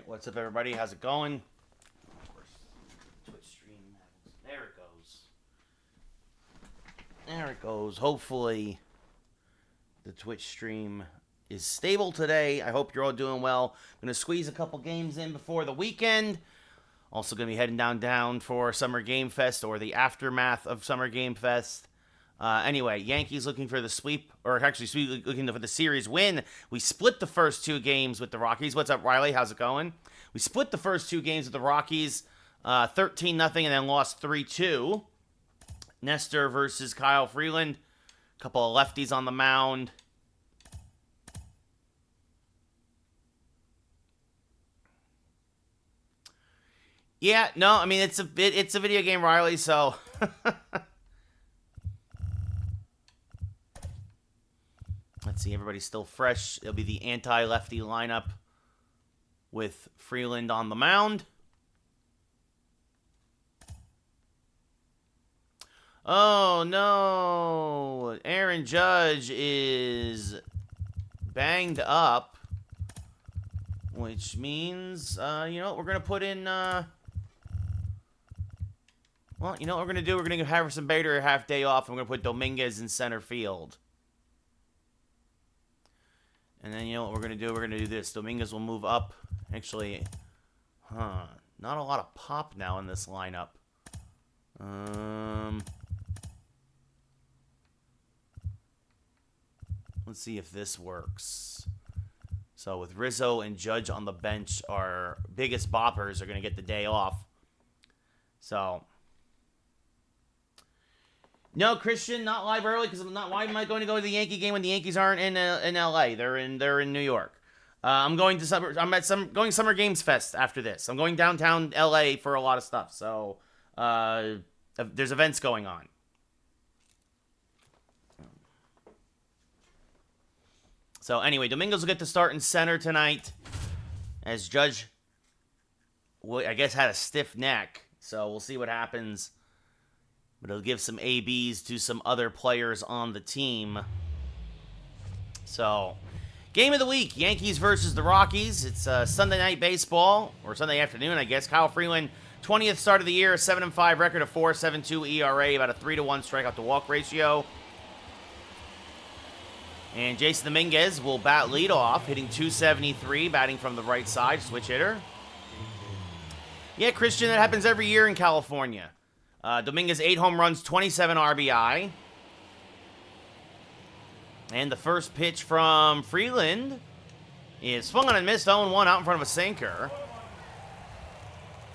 What's up, everybody? How's it going? Twitch stream. There it goes. There it goes. Hopefully, the Twitch stream is stable today. I hope you're all doing well. I'm going to squeeze a couple games in before the weekend. Also going to be heading down for Summer Game Fest, or the aftermath of Summer Game Fest. Anyway, Yankees looking for the sweep, or actually looking for the series win. We split the first two games with the Rockies. What's up, Riley? How's it going? We split the first two games with the Rockies, 13-0, and then lost 3-2. Nestor versus Kyle Freeland. A couple of lefties on the mound. Yeah, no, I mean, it's a video game, Riley, so... Let's see, everybody's still fresh. It'll be the anti-lefty lineup with Freeland on the mound. Oh, no. Aaron Judge is banged up, which means, you know, we're going to put in, well, you know what we're going to do? We're going to give Harrison Bader a half day off, and we're going to put Dominguez in center field. And then, you know what we're going to do? We're going to do this. Dominguez will move up. Actually, not a lot of pop now in this lineup. Let's see if this works. So with Rizzo and Judge on the bench, our biggest boppers are going to get the day off. So... No, Christian, not live early, because I'm not. Why am I going to go to the Yankee game when the Yankees aren't in LA? They're in New York. I'm going Summer Games Fest after this. I'm going downtown LA for a lot of stuff. So there's events going on. So anyway, Dominguez will get to start in center tonight, as Judge, I guess, had a stiff neck. So we'll see what happens. But it'll give some ABs to some other players on the team. So, game of the week, Yankees versus the Rockies. It's Sunday night baseball, or Sunday afternoon, I guess. Kyle Freeland, 20th start of the year, 7-5 record, a 4.72 ERA, about a 3-1 strikeout to walk ratio. And Jason Dominguez will bat leadoff, hitting .273, batting from the right side, switch hitter. Yeah, Christian, that happens every year in California. Dominguez, 8 home runs, 27 RBI. And the first pitch from Freeland is swung on and missed, 0-1 out in front of a sinker.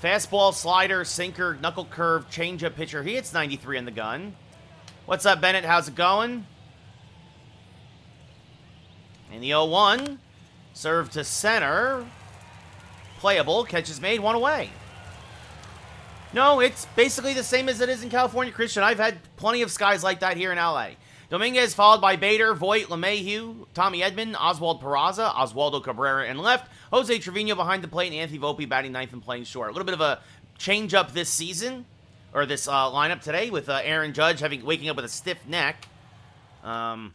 Fastball, slider, sinker, knuckle curve, changeup pitcher. He hits 93 in the gun. What's up, Bennett? How's it going? And the 0-1, served to center. Playable, catch is made, 1 away. No, it's basically the same as it is in California, Christian. I've had plenty of skies like that here in LA. Dominguez followed by Bader, Voit, LeMahieu, Tommy Edman, Oswald Peraza, Oswaldo Cabrera in left, Jose Trevino behind the plate, and Anthony Volpe batting ninth and playing short. A little bit of a change-up this season, or this lineup today, with Aaron Judge waking up with a stiff neck. Doing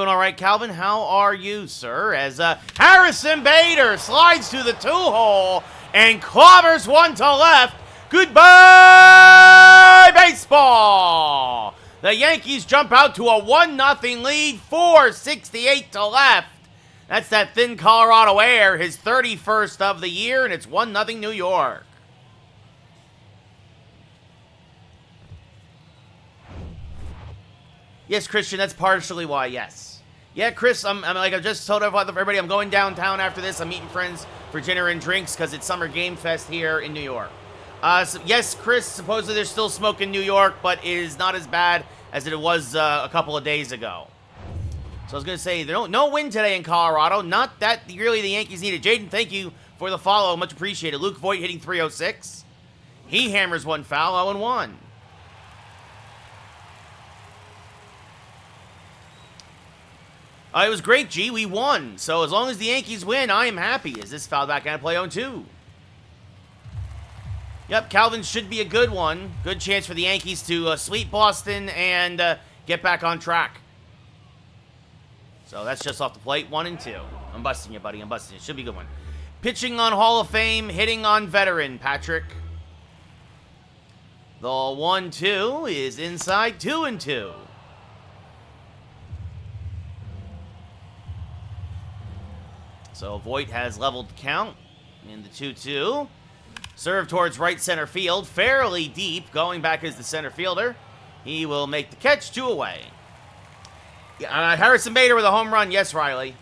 all right, Calvin. How are you, sir? As Harrison Bader slides to the 2-hole and clobbers one to left. Goodbye, baseball! The Yankees jump out to a 1-0 lead, 4:68 to left. That's that thin Colorado air, his 31st of the year, and it's 1-0 New York. Yes, Christian, that's partially why, yes. Yeah, Chris, I'm like I just told everybody, I'm going downtown after this. I'm meeting friends for dinner and drinks because it's Summer Game Fest here in New York. So yes, Chris, supposedly there's still smoke in New York, but it is not as bad as it was a couple of days ago. So I was going to say, no win today in Colorado. Not that really the Yankees needed. Jaden, thank you for the follow. Much appreciated. Luke Voit hitting .306. He hammers one foul, 0-1. It was great, G. We won. So as long as the Yankees win, I am happy. Is this foul back and play 0-2? Yep, Calvin should be a good one. Good chance for the Yankees to sweep Boston and get back on track. So that's just off the plate, 1-2. I'm busting you, buddy. I'm busting you. Should be a good one. Pitching on Hall of Fame, hitting on veteran, Patrick. The 1-2 is inside 2-2. So Voit has leveled the count in the 2-2. Serve towards right center field, fairly deep, going back as the center fielder. He will make the catch, 2 away. Harrison Bader with a home run. Yes, Riley.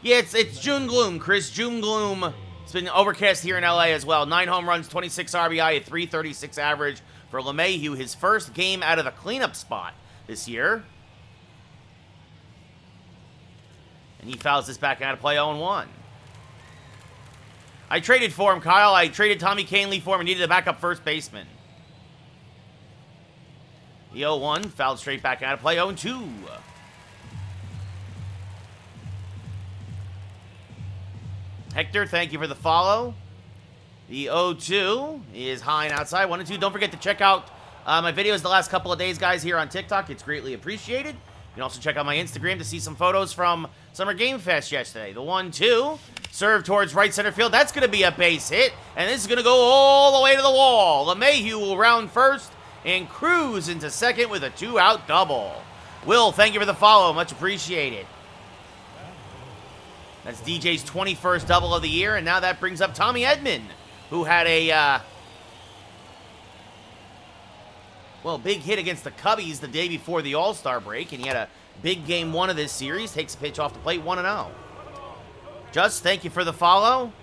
Yeah, it's June gloom, Chris. June gloom. It's been overcast here in LA as well. 9 home runs, 26 RBI, a 336 average for LeMahieu. His first game out of the cleanup spot this year. And he fouls this back out of play 0-1. I traded for him, Kyle. I traded Tommy Canley for him and needed a backup first baseman. The 0-1 fouled straight back out of play 0-2. Hector, thank you for the follow. The 0-2 is high and outside. 1-2. Don't forget to check out my videos the last couple of days, guys, here on TikTok. It's greatly appreciated. You can also check out my Instagram to see some photos from Summer Game Fest yesterday. The 1-2. Serve towards right center field. That's going to be a base hit. And this is going to go all the way to the wall. LeMahieu will round first and cruise into second with a 2-out double. Will, thank you for the follow. Much appreciated. That's DJ's 21st double of the year, and now that brings up Tommy Edman, who had a, big hit against the Cubbies the day before the All-Star break, and he had a big game 1 of this series. Takes a pitch off the plate, 1-0. Just, thank you for the follow.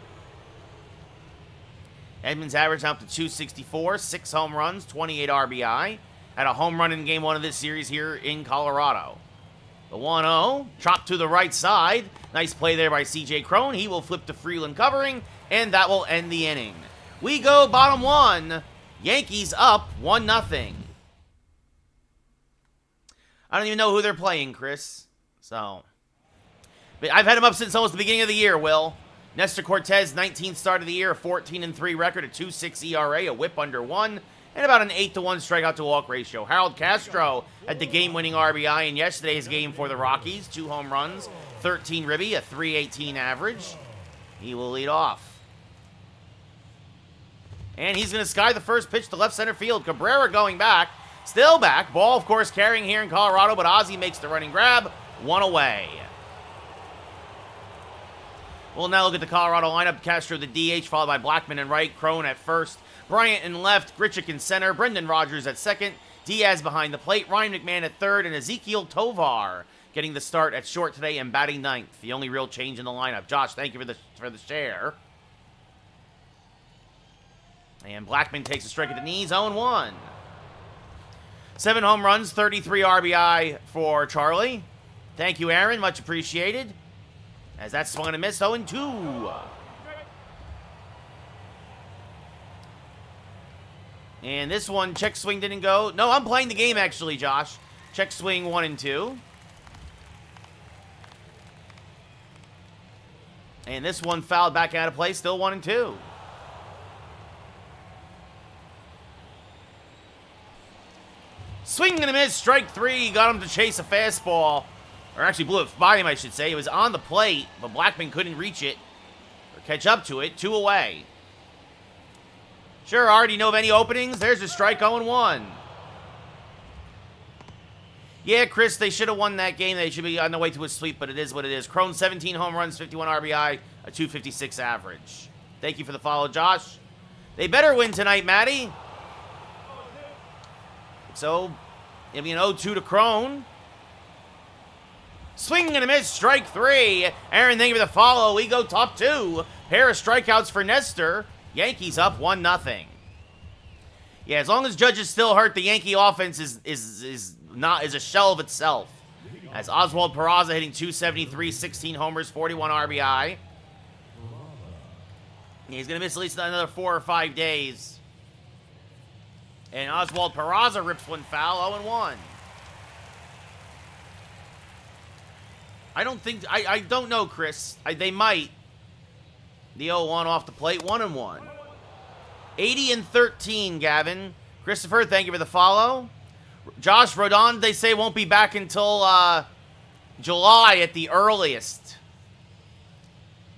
Edman's average up to 264, 6 home runs, 28 RBI. Had a home run in game 1 of this series here in Colorado. The 1-0, chopped to the right side. Nice play there by C.J. Cron. He will flip to Freeland covering, and that will end the inning. We go bottom 1. Yankees up 1-0. I don't even know who they're playing, Chris. So, but I've had him up since almost the beginning of the year, Will. Nestor Cortez, 19th start of the year, a 14-3 record, a 2.6 ERA, a whip under 1. And about an 8-1 strikeout to walk ratio. Harold Castro had the game-winning RBI in yesterday's game for the Rockies. 2 home runs, 13 ribby, a 3.18 average. He will lead off. And he's going to sky the first pitch to left center field. Cabrera going back. Still back. Ball, of course, carrying here in Colorado, but Ozzie makes the running grab. 1 away. We'll now look at the Colorado lineup. Castro the DH, followed by Blackman and right. Cron at first. Bryant in left, Grichuk in center, Brendan Rodgers at second, Diaz behind the plate, Ryan McMahon at third, and Ezekiel Tovar getting the start at short today and batting 9th. The only real change in the lineup. Josh, thank you for the share. And Blackman takes a strike at the knees, 0-1. 7 home runs, 33 RBI for Charlie. Thank you, Aaron. Much appreciated. As that swung and a miss, 0-2. And this one, check swing didn't go. No, I'm playing the game, actually, Josh. Check swing 1 and 2. And this one fouled back out of play, still 1 and 2. Swing and a miss, strike 3. Got him to chase a fastball. Or actually blew it by him, I should say. It was on the plate, but Blackman couldn't reach it or catch up to it. 2 away. Sure, already know of any openings. There's a strike, 0-1. Yeah, Chris, they should have won that game. They should be on the way to a sweep, but it is what it is. Cron, 17 home runs, 51 RBI, a 256 average. Thank you for the follow, Josh. They better win tonight, Maddie. So, it'll be an 0-2 to Cron. Swing and a miss, strike 3. Aaron, thank you for the follow. We go top 2. Pair of strikeouts for Nestor. Yankees up 1-0. Yeah, as long as Judge is still hurt, the Yankee offense is a shell of itself. As Oswald Peraza hitting 273, 16 homers, 41 RBI. He's going to miss at least another 4 or 5 days. And Oswald Peraza rips one foul, 0-1. I don't know, Chris. They might. The 0-1 off the plate, 1-1. 80-13, Gavin. Christopher, thank you for the follow. Josh Rodon, they say, won't be back until July at the earliest.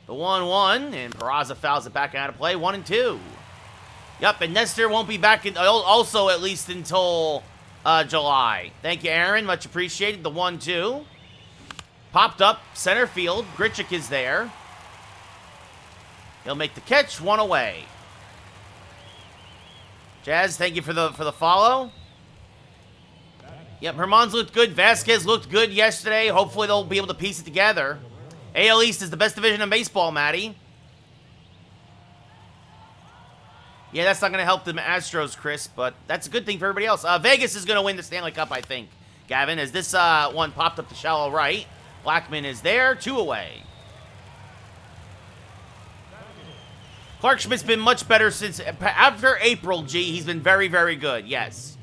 The 1-1, and Peraza fouls it back out of play. 1-2. Yep, and Nestor won't be back also at least until July. Thank you, Aaron. Much appreciated. The 1-2. Popped up, center field. Grichuk is there. He'll make the catch, 1 away. Jazz, thank you for the follow. Yep, Herman's looked good. Vasquez looked good yesterday. Hopefully they'll be able to piece it together. AL East is the best division in baseball, Matty. Yeah, that's not going to help the Astros, Chris, but that's a good thing for everybody else. Vegas is going to win the Stanley Cup, I think, Gavin, as this one popped up to shallow right. Blackman is there, 2 away. Clark Schmidt's been much better since after April, G. He's been very, very good, yes.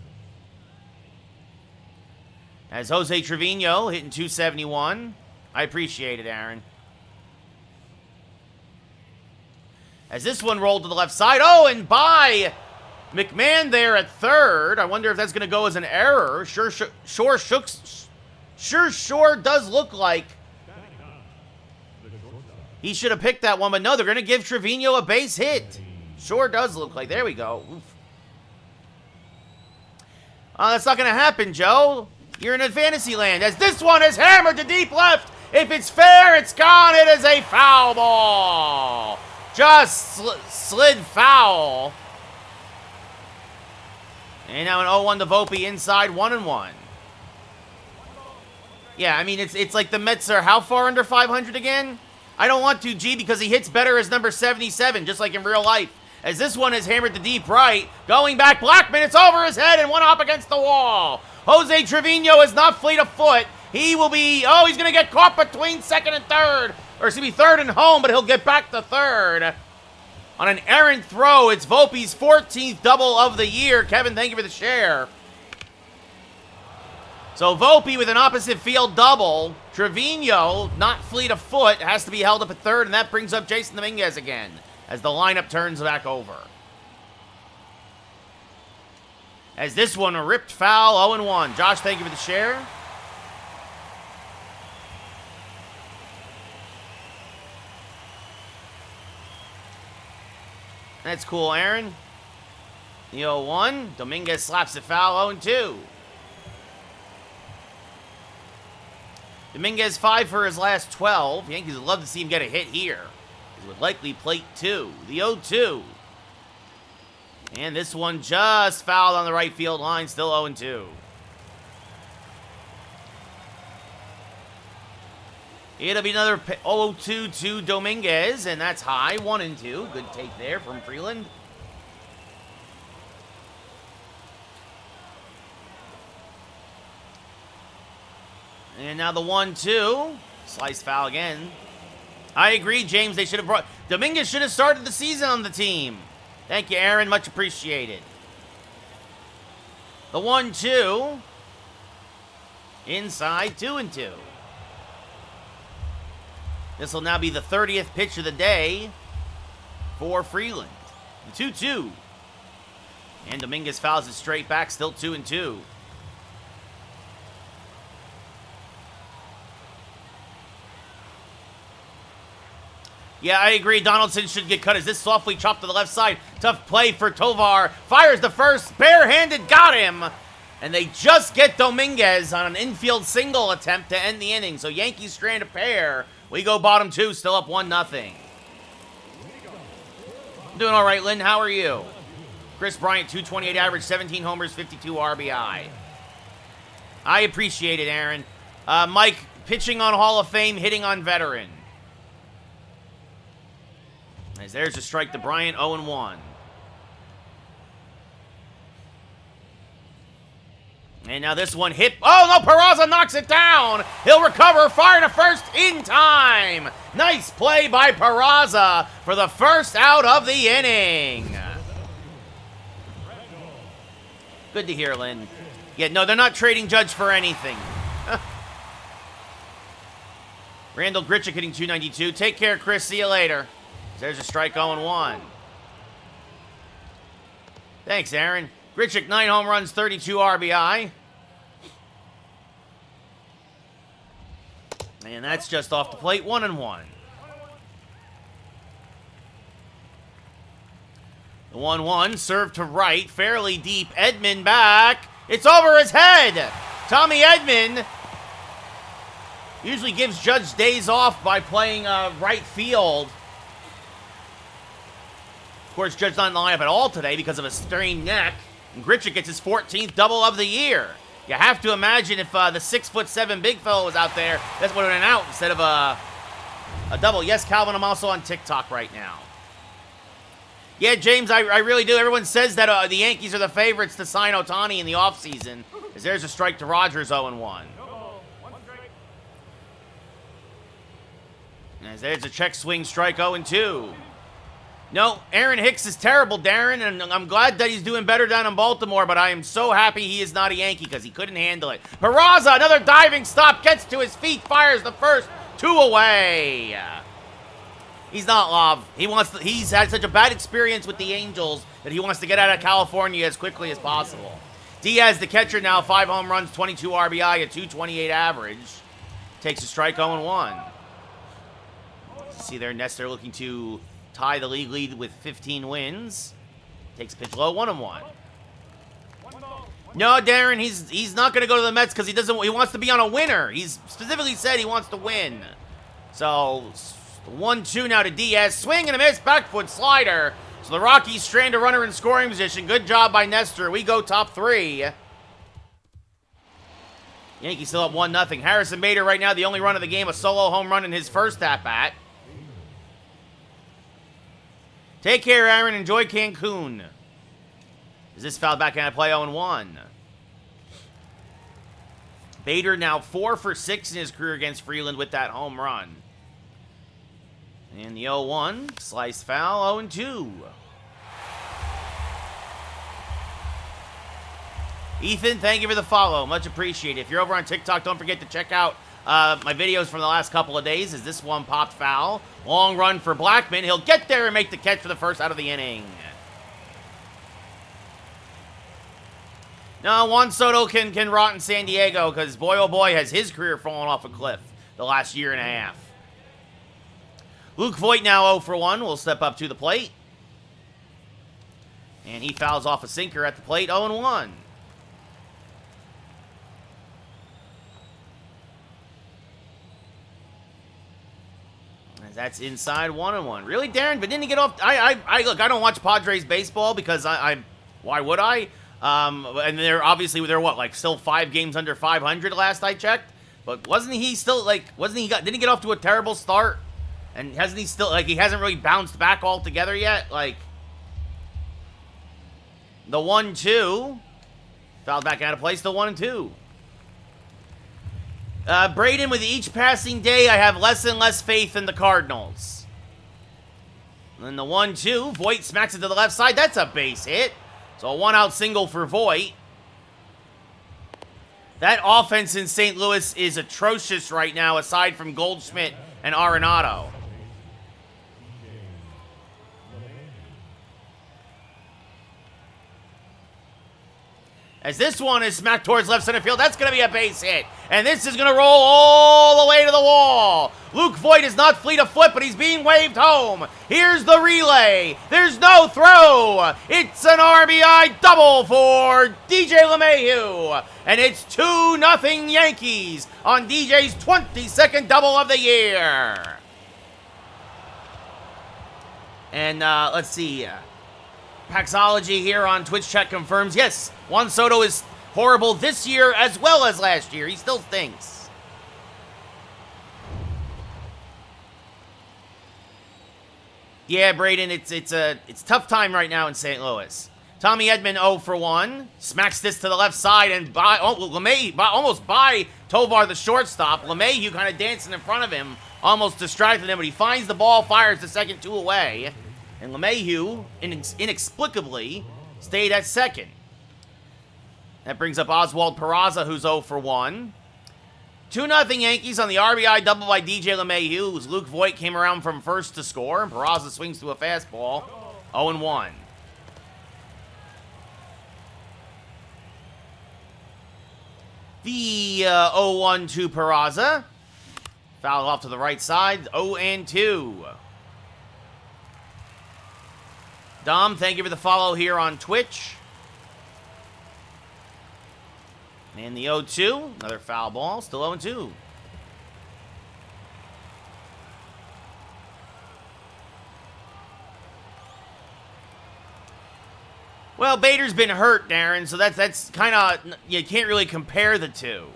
As Jose Trevino hitting 271. I appreciate it, Aaron. As this one rolled to the left side. Oh, and by McMahon there at third. I wonder if that's going to go as an error. Sure does look like he should have picked that one, but no, they're going to give Trevino a base hit. Sure does look like. There we go. Oof. That's not going to happen, Joe. You're in a fantasy land. As this one is hammered to deep left. If it's fair, it's gone. It is a foul ball. Just slid foul. And now an 0-1 to Volpe inside, 1-1. Yeah, I mean, it's like the Mets are how far under 500 again? I don't want to, G, because he hits better as number 77, just like in real life. As this one is hammered to deep right. Going back, Blackman, it's over his head and one up against the wall. Jose Trevino is not fleet of foot. He will be, he's going to get caught between second and third. Or it's going to be third and home, but he'll get back to third. On an errant throw, it's Volpe's 14th double of the year. Kevin, thank you for the share. So Volpe with an opposite field double. Trevino, not fleet of foot, has to be held up at third, and that brings up Jason Dominguez again as the lineup turns back over. As this one, a ripped foul, 0-1. Josh, thank you for the share. That's cool, Aaron. The 0-1. Dominguez slaps it foul, 0-2. Dominguez 5 for his last 12. Yankees would love to see him get a hit here. He would likely plate 2. The 0-2. And this one just fouled on the right field line. Still 0-2. It'll be another 0-2 to Dominguez. And that's high. 1-2. Good take there from Freeland. And now the 1-2. Slice foul again. I agree, James. They should have brought... Dominguez should have started the season on the team. Thank you, Aaron. Much appreciated. The 1-2. Inside, 2-2. This will now be the 30th pitch of the day for Freeland. The 2-2. And Dominguez fouls it straight back. Still 2-2. Yeah, I agree. Donaldson should get cut as this softly chopped to the left side. Tough play for Tovar. Fires the first. Barehanded. Got him. And they just get Dominguez on an infield single attempt to end the inning. So Yankees strand a pair. We go bottom 2. Still up 1-0. Doing all right, Lynn. How are you? Chris Bryant, 228 average, 17 homers, 52 RBI. I appreciate it, Aaron. Mike, pitching on Hall of Fame, hitting on veteran. As there's a strike to Bryant, 0-1. And now this one hit. Oh, no, Peraza knocks it down. He'll recover, fire to first in time. Nice play by Peraza for the first out of the inning. Good to hear, Lynn. Yeah, no, they're not trading Judge for anything. Randall Grichuk hitting 292. Take care, Chris. See you later. There's a strike, 0-1. Thanks, Aaron. Grichuk, 9 home runs, 32 RBI. And that's just off the plate, 1-1. The 1-1, serve to right, fairly deep. Edman back. It's over his head. Tommy Edman usually gives Judge days off by playing right field. Of course, Judge not in the lineup at all today because of a strained neck. And Grichuk gets his 14th double of the year. You have to imagine if the 6'7" big fellow was out there, that's what would have been out instead of a double. Yes, Calvin, I'm also on TikTok right now. Yeah, James, I really do. Everyone says that the Yankees are the favorites to sign Ohtani in the offseason. As there's a strike to Rogers, 0-1. As there's a check swing strike, 0-2. No, Aaron Hicks is terrible, Darren, and I'm glad that he's doing better down in Baltimore, but I am so happy he is not a Yankee because he couldn't handle it. Peraza, another diving stop, gets to his feet, fires the first, 2 away. He's not love. He's had such a bad experience with the Angels that he wants to get out of California as quickly as possible. Diaz, the catcher, now 5 home runs, 22 RBI, a 228 average. Takes a strike, 0-1. See there, Nestor looking to tie the league lead with 15 wins. Takes a pitch low, 1-1. No, Darren, he's not going to go to the Mets because he wants to be on a winner. He's specifically said he wants to win. So 1-2 now to Diaz. Swing and a miss, back foot slider. So the Rockies strand a runner in scoring position. Good job by Nestor. We go top 3. Yankees still up 1-0. Harrison Bader right now the only run of the game, a solo home run in his first at-bat. Take care, Aaron. Enjoy Cancun. Is this fouled back out of play, 0-1? Bader now 4 for 6 in his career against Freeland with that home run. And the 0-1, slice foul, 0-2. Ethan, thank you for the follow. Much appreciated. If you're over on TikTok, don't forget to check out my videos from the last couple of days, as this one popped foul. Long run for Blackman. He'll get there and make the catch for the first out of the inning. No, Juan Soto can rot in San Diego because, boy, oh boy, has his career fallen off a cliff the last year and a half. Luke Voit now 0 for 1 will step up to the plate. And he fouls off a sinker at the plate, 0-1. That's inside, 1-1. Really, Darren? But didn't he get off? Look, I don't watch Padres baseball because why would I? And they're what, like still 5 games under 500 last I checked. But wasn't he still didn't he get off to a terrible start? And hasn't he still, he hasn't really bounced back altogether yet? Like, the 1-2, fouled back out of place, the 1-2. Braden, with each passing day, I have less and less faith in the Cardinals. And the 1-2, Voit smacks it to the left side. That's a base hit. So a 1-out single for Voit. That offense in St. Louis is atrocious right now, aside from Goldschmidt and Arenado. As this one is smacked towards left center field, that's going to be a base hit. And this is going to roll all the way to the wall. Luke Voit is not fleet of foot, but he's being waved home. Here's the relay. There's no throw. It's an RBI double for DJ LeMahieu. And it's 2-0 Yankees on DJ's 22nd double of the year. And let's see. Paxology here on Twitch chat confirms, yes, Juan Soto is horrible this year as well as last year. He still stinks. Yeah, Braden, it's tough time right now in St. Louis. Tommy Edman 0 for 1. Smacks this to the left side and almost by Tovar, the shortstop. LeMahieu kind of dancing in front of him, almost distracted him, but he finds the ball, fires the second 2 away. And LeMahieu, inexplicably, stayed at second. That brings up Oswald Peraza, who's 0 for 1. 2-0 Yankees on the RBI double by DJ LeMahieu, whose Luke Voit came around from first to score. And Peraza swings to a fastball, 0-1. The 0-1 to Peraza. Fouled off to the right side. 0-2. Dom, thank you for the follow here on Twitch. And the 0-2. Another foul ball. Still 0-2. Well, Bader's been hurt, Darren, so that's kind of, you can't really compare the two.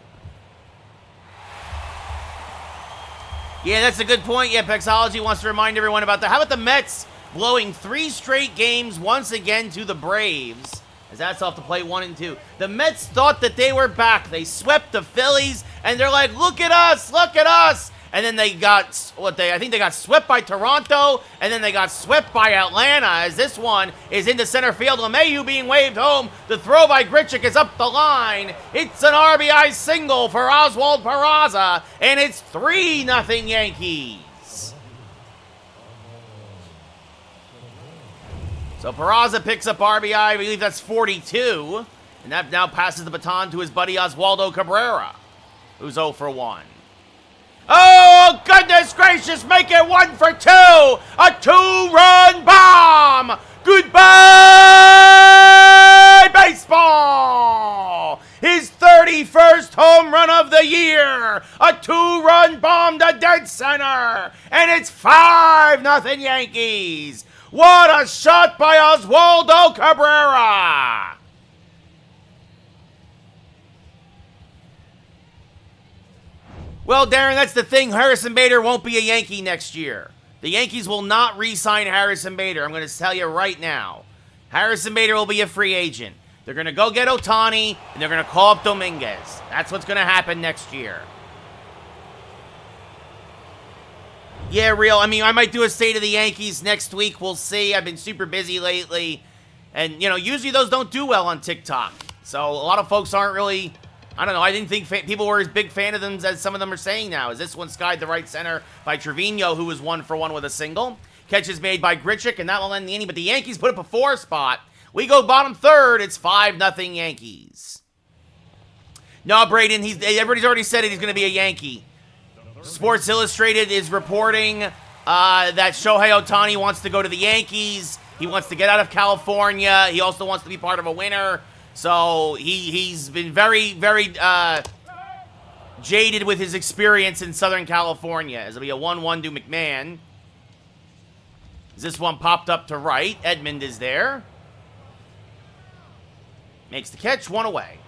Yeah, that's a good point. Yeah, Pexology wants to remind everyone about that. How about the Mets blowing 3 straight games once again to the Braves? As that's off the plate 1-2. The Mets thought that they were back. They swept the Phillies, and they're like, look at us, look at us. And then they got, I think they got swept by Toronto, and then they got swept by Atlanta, as this one is into center field. LeMahieu being waved home. The throw by Grichuk is up the line. It's an RBI single for Oswald Peraza, and it's 3-0 Yankees. So Peraza picks up RBI. I believe that's 42, and that now passes the baton to his buddy Oswaldo Cabrera, who's 0 for 1. Oh, goodness gracious, make it 1 for 2. A 2-run bomb. Goodbye, baseball. His 31st home run of the year. A 2-run bomb to dead center. And it's 5-0 Yankees. What a shot by Oswaldo Cabrera. Well, Darren, that's the thing. Harrison Bader won't be a Yankee next year. The Yankees will not re-sign Harrison Bader. I'm going to tell you right now. Harrison Bader will be a free agent. They're going to go get Ohtani, and they're going to call up Dominguez. That's what's going to happen next year. Yeah, real. I mean, I might do a State of the Yankees next week. We'll see. I've been super busy lately. And, usually those don't do well on TikTok. So a lot of folks aren't really... I don't know. I didn't think people were as big fan of them as some of them are saying now. As this one skied the right center by Trevino, who was 1 for 1 with a single. Catch is made by Grichuk, and that will end the inning. But the Yankees put up a 4 spot. We go bottom third. It's 5-0 Yankees. No, Braden. Everybody's already said it. He's going to be a Yankee. Sports Illustrated is reporting that Shohei Ohtani wants to go to the Yankees. He wants to get out of California. He also wants to be part of a winner. So he's been very, very jaded with his experience in Southern California. As it'll be a 1-1 to McMahon. As this one popped up to right. Edmund is there. Makes the catch, 1 away.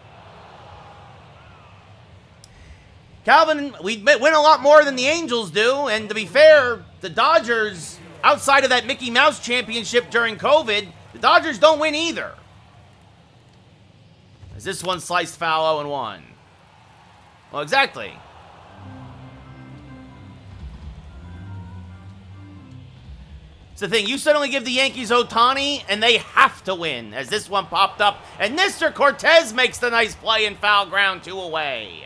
Calvin, we win a lot more than the Angels do. And to be fair, the Dodgers, outside of that Mickey Mouse championship during COVID, the Dodgers don't win either. As this one sliced foul 0-1. Well, exactly. It's the thing. You suddenly give the Yankees Ohtani, and they have to win. As this one popped up, and Mr. Cortez makes the nice play in foul ground 2 away.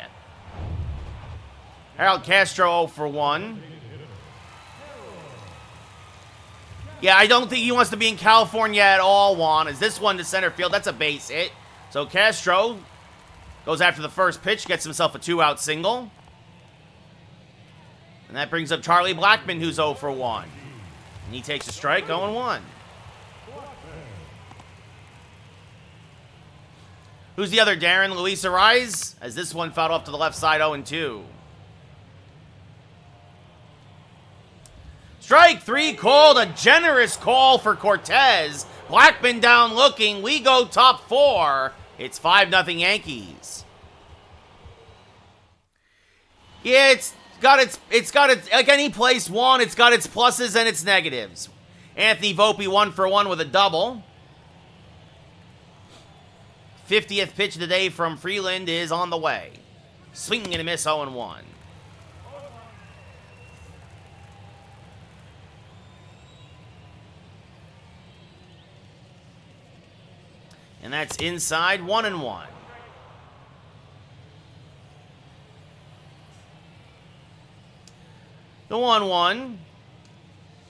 Harold Castro 0 for 1. Yeah, I don't think he wants to be in California at all, Juan. As this one to center field, that's a base hit. So Castro goes after the first pitch, gets himself a 2-out single. And that brings up Charlie Blackmon, who's 0 for 1. And he takes a strike, 0-1. Who's the other, Darren? Luis Ariz? As this one fouled off to the left side, 0-2. Strike 3 called, a generous call for Cortez. Blackmon down looking. We go top 4. It's 5-0 Yankees. Yeah, it's got its like any place won, it's got its pluses and its negatives. Anthony Volpe 1 for 1 with a double. 50th pitch of the day from Freeland is on the way. Swinging and a miss, 0-1. And that's inside, 1-1. The 1-1.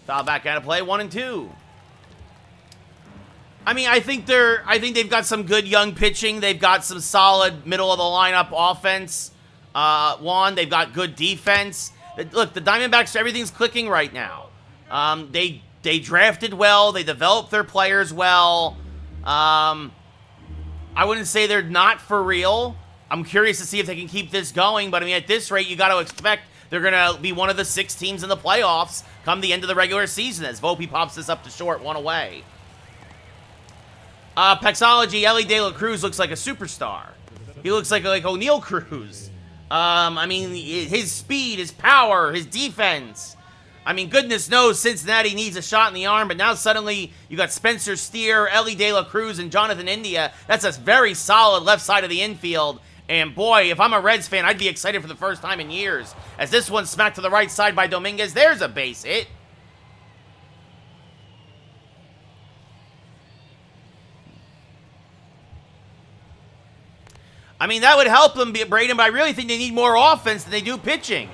Foul back out of play, 1-2. I mean, I think they've got some good young pitching. They've got some solid middle of the lineup offense. They've got good defense. Look, the Diamondbacks, everything's clicking right now. They drafted well. They developed their players well. I wouldn't say they're not for real. I'm curious to see if they can keep this going. But, I mean, at this rate, you got to expect they're going to be one of the 6 teams in the playoffs come the end of the regular season as Volpe pops this up to short, 1 away. Pexology, Ellie De La Cruz looks like a superstar. He looks like O'Neal Cruz. I mean, his speed, his power, his defense. I mean, goodness knows Cincinnati needs a shot in the arm, but now suddenly you got Spencer Steer, Ellie De La Cruz, and Jonathan India. That's a very solid left side of the infield. And boy, if I'm a Reds fan, I'd be excited for the first time in years. As this one's smacked to the right side by Dominguez, there's a base hit. I mean, that would help them, Braden, but I really think they need more offense than they do pitching.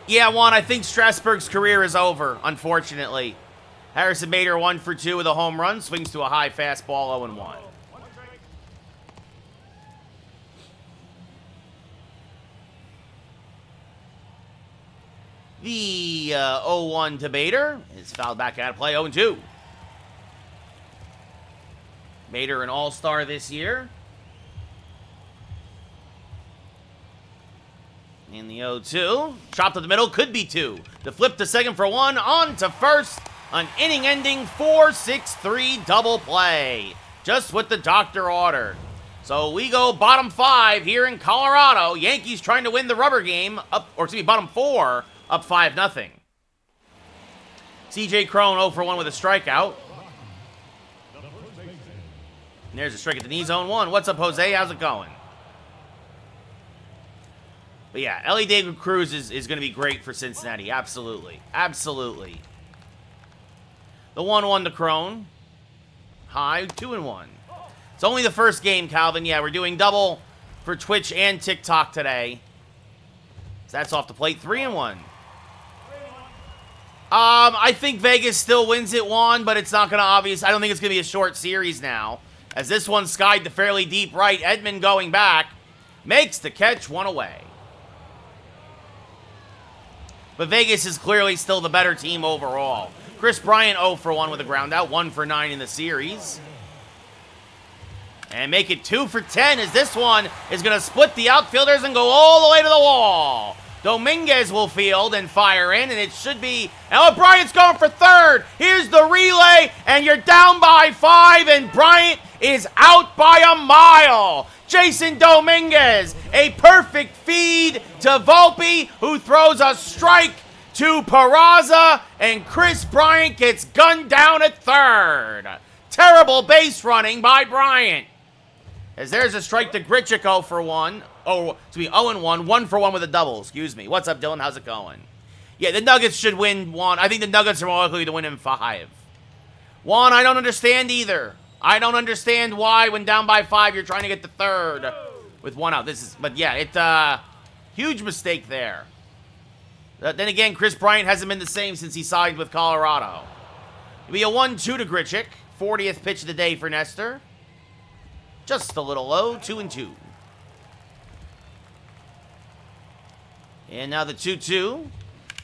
Yeah, Juan, I think Strasburg's career is over, unfortunately. Harrison Bader 1 for 2 with a home run, swings to a high fastball, 0-1. The 0-1 to Bader is fouled back out of play, 0-2. Bader an all-star this year. In the 0-2. Chopped to the middle, could be 2. The flip to second for 1, on to first. An inning-ending 4-6-3 double play. Just what the doctor ordered. So we go bottom 5 here in Colorado. Yankees trying to win the rubber game, bottom 4, up 5-0. CJ Cron 0 for 1 with a strikeout. And there's a strike at the knee zone 1. What's up, Jose? How's it going? But yeah, Ellie De La Cruz is going to be great for Cincinnati. Absolutely. Absolutely. The 1-1 to Cron. High, 2-1. It's only the first game, Calvin. Yeah, we're doing double for Twitch and TikTok today. So that's off the plate, 3-1. I think Vegas still wins it, Juan, but it's not going to I don't think it's going to be a short series now. As this one skied to fairly deep right, Edman going back. Makes the catch, 1 away. But Vegas is clearly still the better team overall. Chris Bryant 0 for 1 with a ground out, 1 for 9 in the series. And make it 2 for 10 as this one is going to split the outfielders and go all the way to the wall. Dominguez will field and fire in, and it should be... Oh, Bryant's going for third. Here's the relay, and you're down by 5, and Bryant is out by a mile. Jason Dominguez, a perfect feed to Volpe, who throws a strike to Peraza, and Chris Bryant gets gunned down at third. Terrible base running by Bryant. As there's a strike to Grichuk 0 for 1. Oh, to be 0-1, 1 for 1 with a double, excuse me. What's up, Dylan? How's it going? Yeah, the Nuggets should win 1. I think the Nuggets are more likely to win in 5. Juan, I don't understand either. I don't understand why, when down by 5, you're trying to get the third with 1 out. But yeah, it's huge mistake there. Then again, Chris Bryant hasn't been the same since he signed with Colorado. It'll be a 1-2 to Grichuk. 40th pitch of the day for Nestor. Just a little low, 2-2. And now the 2-2.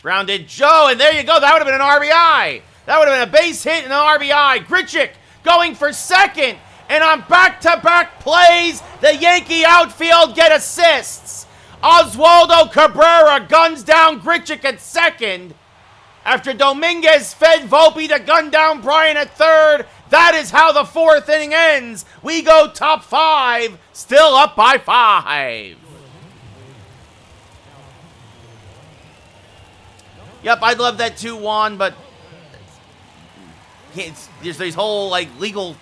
Grounded Joe, and there you go. That would have been an RBI. That would have been a base hit and an RBI. Grichuk going for second. And on back-to-back plays, the Yankee outfield get assists. Oswaldo Cabrera guns down Grichuk at second. After Dominguez fed Volpe to gun down Bryant at third, that is how the 4th inning ends. We go top 5, still up by 5. Yep, I'd love that too, Juan, but there's these whole, legal,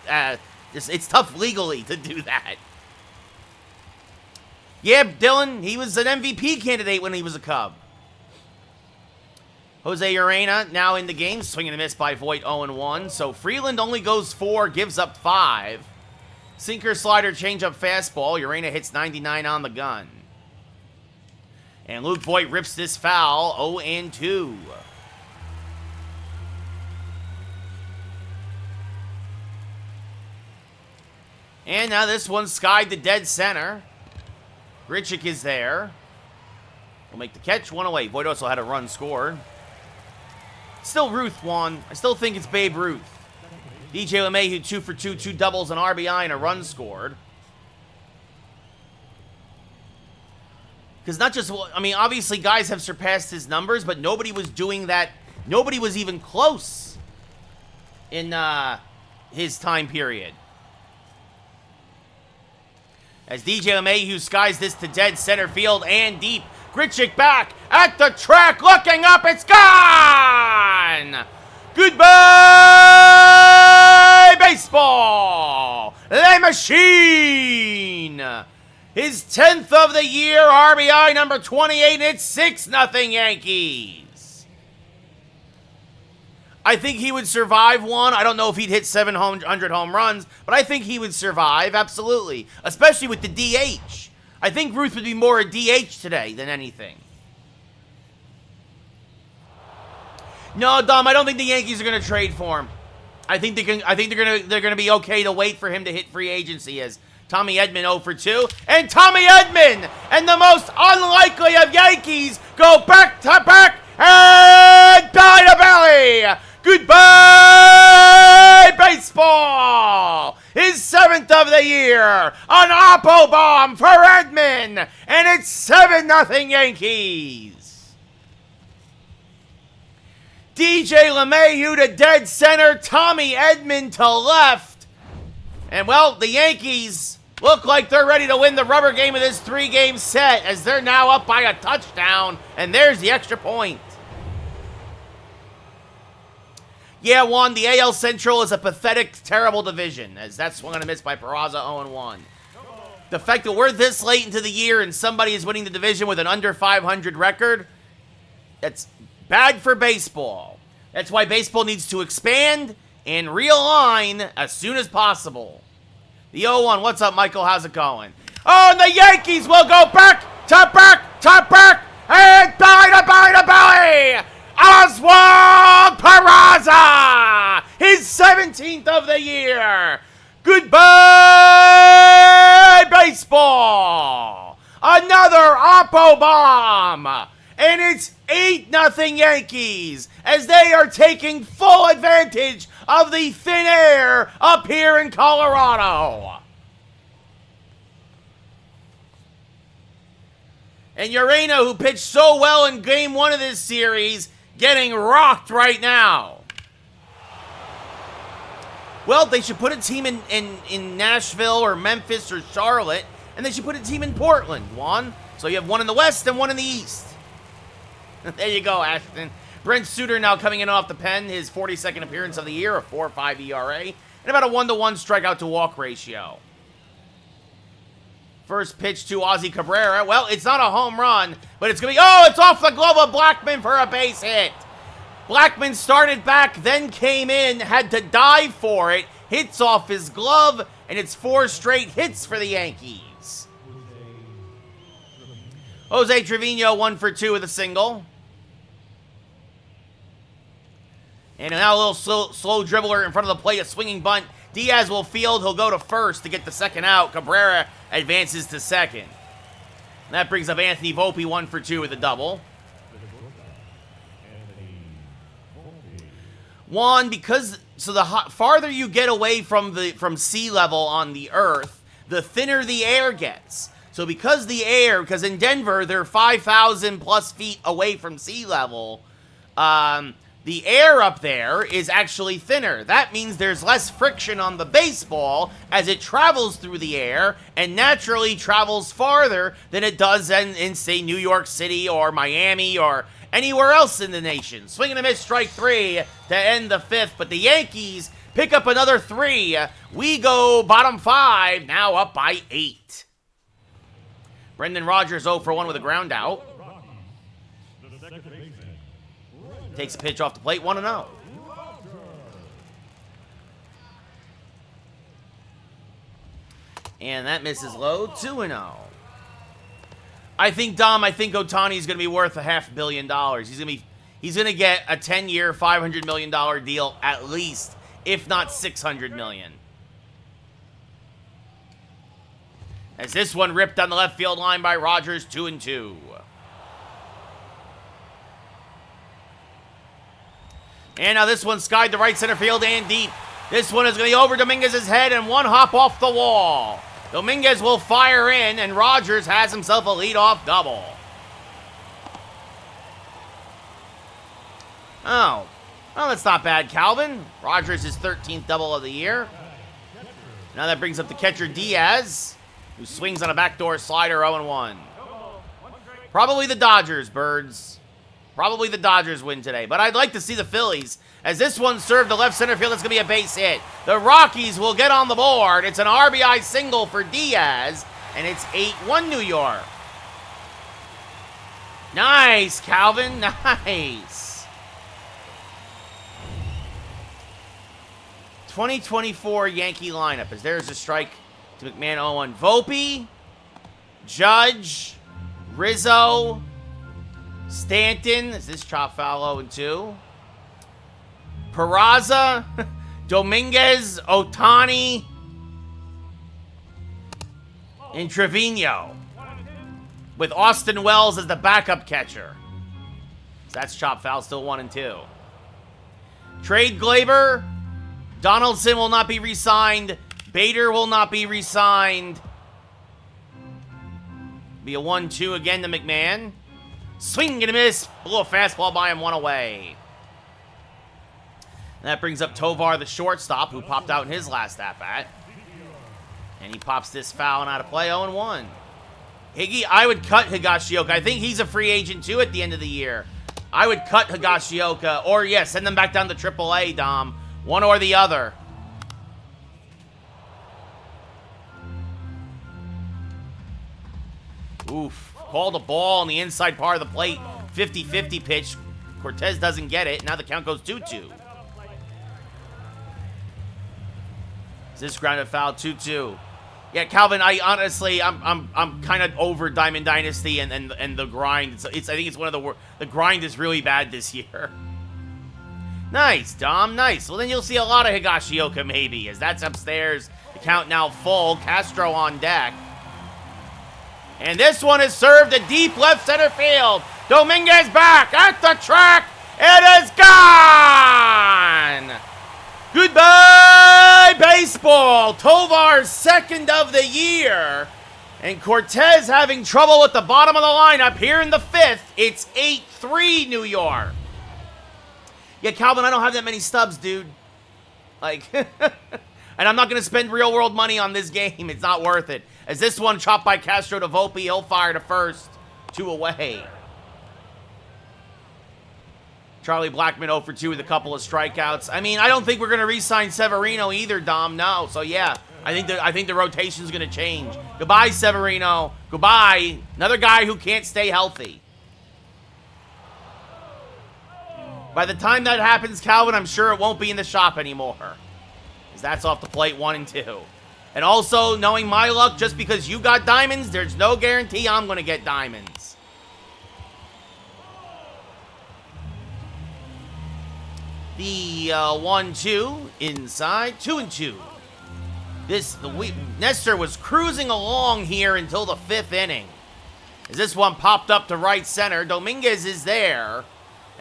it's tough legally to do that. Yeah, Dylan, he was an MVP candidate when he was a Cub. Jose Urena now in the game, swinging a miss by Voit, 0-1. So Freeland only goes 4, gives up 5. Sinker, slider, changeup, fastball. Urena hits 99 on the gun. And Luke Voit rips this foul, 0-2. And now this one's skied to dead center. Grichuk is there. will make the catch. 1 away. Voit also had a run scored. Still Ruth won. I still think it's Babe Ruth. DJ LeMahieu 2 for 2, 2 doubles, an RBI, and a run scored. Because not just, I mean, obviously guys have surpassed his numbers, but nobody was doing that. Nobody was even close in his time period. As DJ LeMahieu skies this to dead center field and deep. Grichuk back at the track, looking up, it's gone! Goodbye, baseball! The machine! His 10th of the year, RBI number 28, and it's 6-0 Yankees. I think he would survive one. I don't know if he'd hit 700 home runs, but I think he would survive, absolutely. Especially with the DH. I think Ruth would be more a DH today than anything. No, Dom, I don't think the Yankees are going to trade for him. I think they're going to be okay to wait for him to hit free agency as Tommy Edman 0 for 2. And Tommy Edman and the most unlikely of Yankees go back to back and die to belly. Goodbye, baseball! His 7th of the year, an Oppo bomb for Edman, and it's 7-0 Yankees. DJ LeMahieu to dead center, Tommy Edman to left. And, well, the Yankees look like they're ready to win the rubber game of this 3-game set as they're now up by a touchdown, and there's the extra point. Yeah, Juan, the AL Central is a pathetic, terrible division, as that's swung on a miss by Peraza 0-1. The fact that we're this late into the year and somebody is winning the division with an under 500 record, that's bad for baseball. That's why baseball needs to expand and realign as soon as possible. The 0-1, what's up, Michael? How's it going? Oh, and the Yankees will go back to back to back and bye to belly! Oswald Peraza! His 17th of the year! Goodbye, baseball! Another Oppo bomb! And it's 8-0 Yankees as they are taking full advantage of the thin air up here in Colorado. And Urena, who pitched so well in Game 1 of this series, getting rocked right now. Well, they should put a team in Nashville or Memphis or Charlotte, and they should put a team in Portland, Juan. So you have one in the West and one in the East. There you go, Ashton. Brent Suter now coming in off the pen, his 42nd appearance of the year, a 4.5 ERA, and about a 1-to-1 strikeout-to-walk ratio. First pitch to Ozzie Cabrera. Well, it's not a home run, but it's going to be... Oh, it's off the glove of Blackman for a base hit. Blackman started back, then came in, had to dive for it, hits off his glove, and it's 4 straight hits for the Yankees. Jose Trevino 1 for 2 with a single. And now a little slow dribbler in front of the plate, a swinging bunt. Diaz will field. He'll go to first to get the second out. Cabrera advances to second. And that brings up Anthony Volpe 1 for 2 with a double. Juan, because so the farther you get away from sea level on the Earth, the thinner the air gets. So because in Denver they're 5,000 plus feet away from sea level, the air up there is actually thinner. That means there's less friction on the baseball as it travels through the air and naturally travels farther than it does in say, New York City or Miami or anywhere else in the nation. Swing and a miss, strike 3 to end the 5th, but the Yankees pick up another 3. We go bottom 5, now up by 8. Brendan Rodgers 0 for 1 with a ground out. Takes a pitch off the plate, 1-0. And that misses low, 2-0. I think Ohtani's going to be worth $500 million. He's going to get a 10-year, $500 million deal at least, if not $600 million. As this one ripped on the left field line by Rodgers, 2-2. And now this one skied to right center field and deep. This one is going to be over Dominguez's head and one hop off the wall. Dominguez will fire in, and Rogers has himself a leadoff double. Oh, well, that's not bad, Calvin. Rogers' 13th double of the year. Now that brings up the catcher Diaz, who swings on a backdoor slider 0-1. Probably the Dodgers, Birds. Probably the Dodgers win today, but I'd like to see the Phillies, as this one served to left center field. It's going to be a base hit. The Rockies will get on the board. It's an RBI single for Diaz, and it's 8-1 New York. Nice, Calvin. Nice. 2024 Yankee lineup, as there's a strike to McMahon 0-1. Volpe, Judge, Rizzo, Stanton. Is this chop foul 0-2? Peraza, Dominguez, Ohtani, and Trevino, with Austin Wells as the backup catcher. So that's chop foul, still 1-2. Trade Glaber. Donaldson will not be re-signed. Bader will not be re-signed. Be a 1-2 again to McMahon. Swing and a miss. Blew a fastball by him, one away. That brings up Tovar, the shortstop, who popped out in his last at-bat. And he pops this foul and out of play, 0-1. Higgy, I would cut Higashioka. I think he's a free agent, too, at the end of the year. I would cut Higashioka. Or, yeah, send them back down to AAA, Dom. One or the other. Oof. Called a ball on the inside part of the plate. 50-50 pitch. Cortez doesn't get it. Now the count goes 2-2. Is this grounded foul? 2-2. Yeah, Calvin, I'm kind of over Diamond Dynasty and the grind. I think it's one of the worst. The grind is really bad this year. Nice, Dom. Nice. Well, then you'll see a lot of Higashioka, maybe, as that's upstairs. The count now full. Castro on deck. And this one is served to deep left center field. Dominguez back at the track. It is gone. Goodbye, baseball. Tovar's second of the year. And Cortez having trouble at the bottom of the lineup here in the fifth. It's 8-3 New York. Yeah, Calvin, I don't have that many stubs, dude. Like, and I'm not going to spend real-world money on this game. It's not worth it. As this one chopped by Castro to Volpe, he'll fire to first. 2 away. Charlie Blackmon 0 for 2 with a couple of strikeouts. I mean, I don't think we're going to re-sign Severino either, Dom. No. So, yeah, I think the rotation's going to change. Goodbye, Severino. Goodbye. Another guy who can't stay healthy. By the time that happens, Calvin, I'm sure it won't be in the shop anymore. Because that's off the plate, 1-2. And also, knowing my luck, just because you got diamonds, there's no guarantee I'm going to get diamonds. The 1-2 inside, 2-2. Nestor was cruising along here until the 5th inning. As this one popped up to right center, Dominguez is there.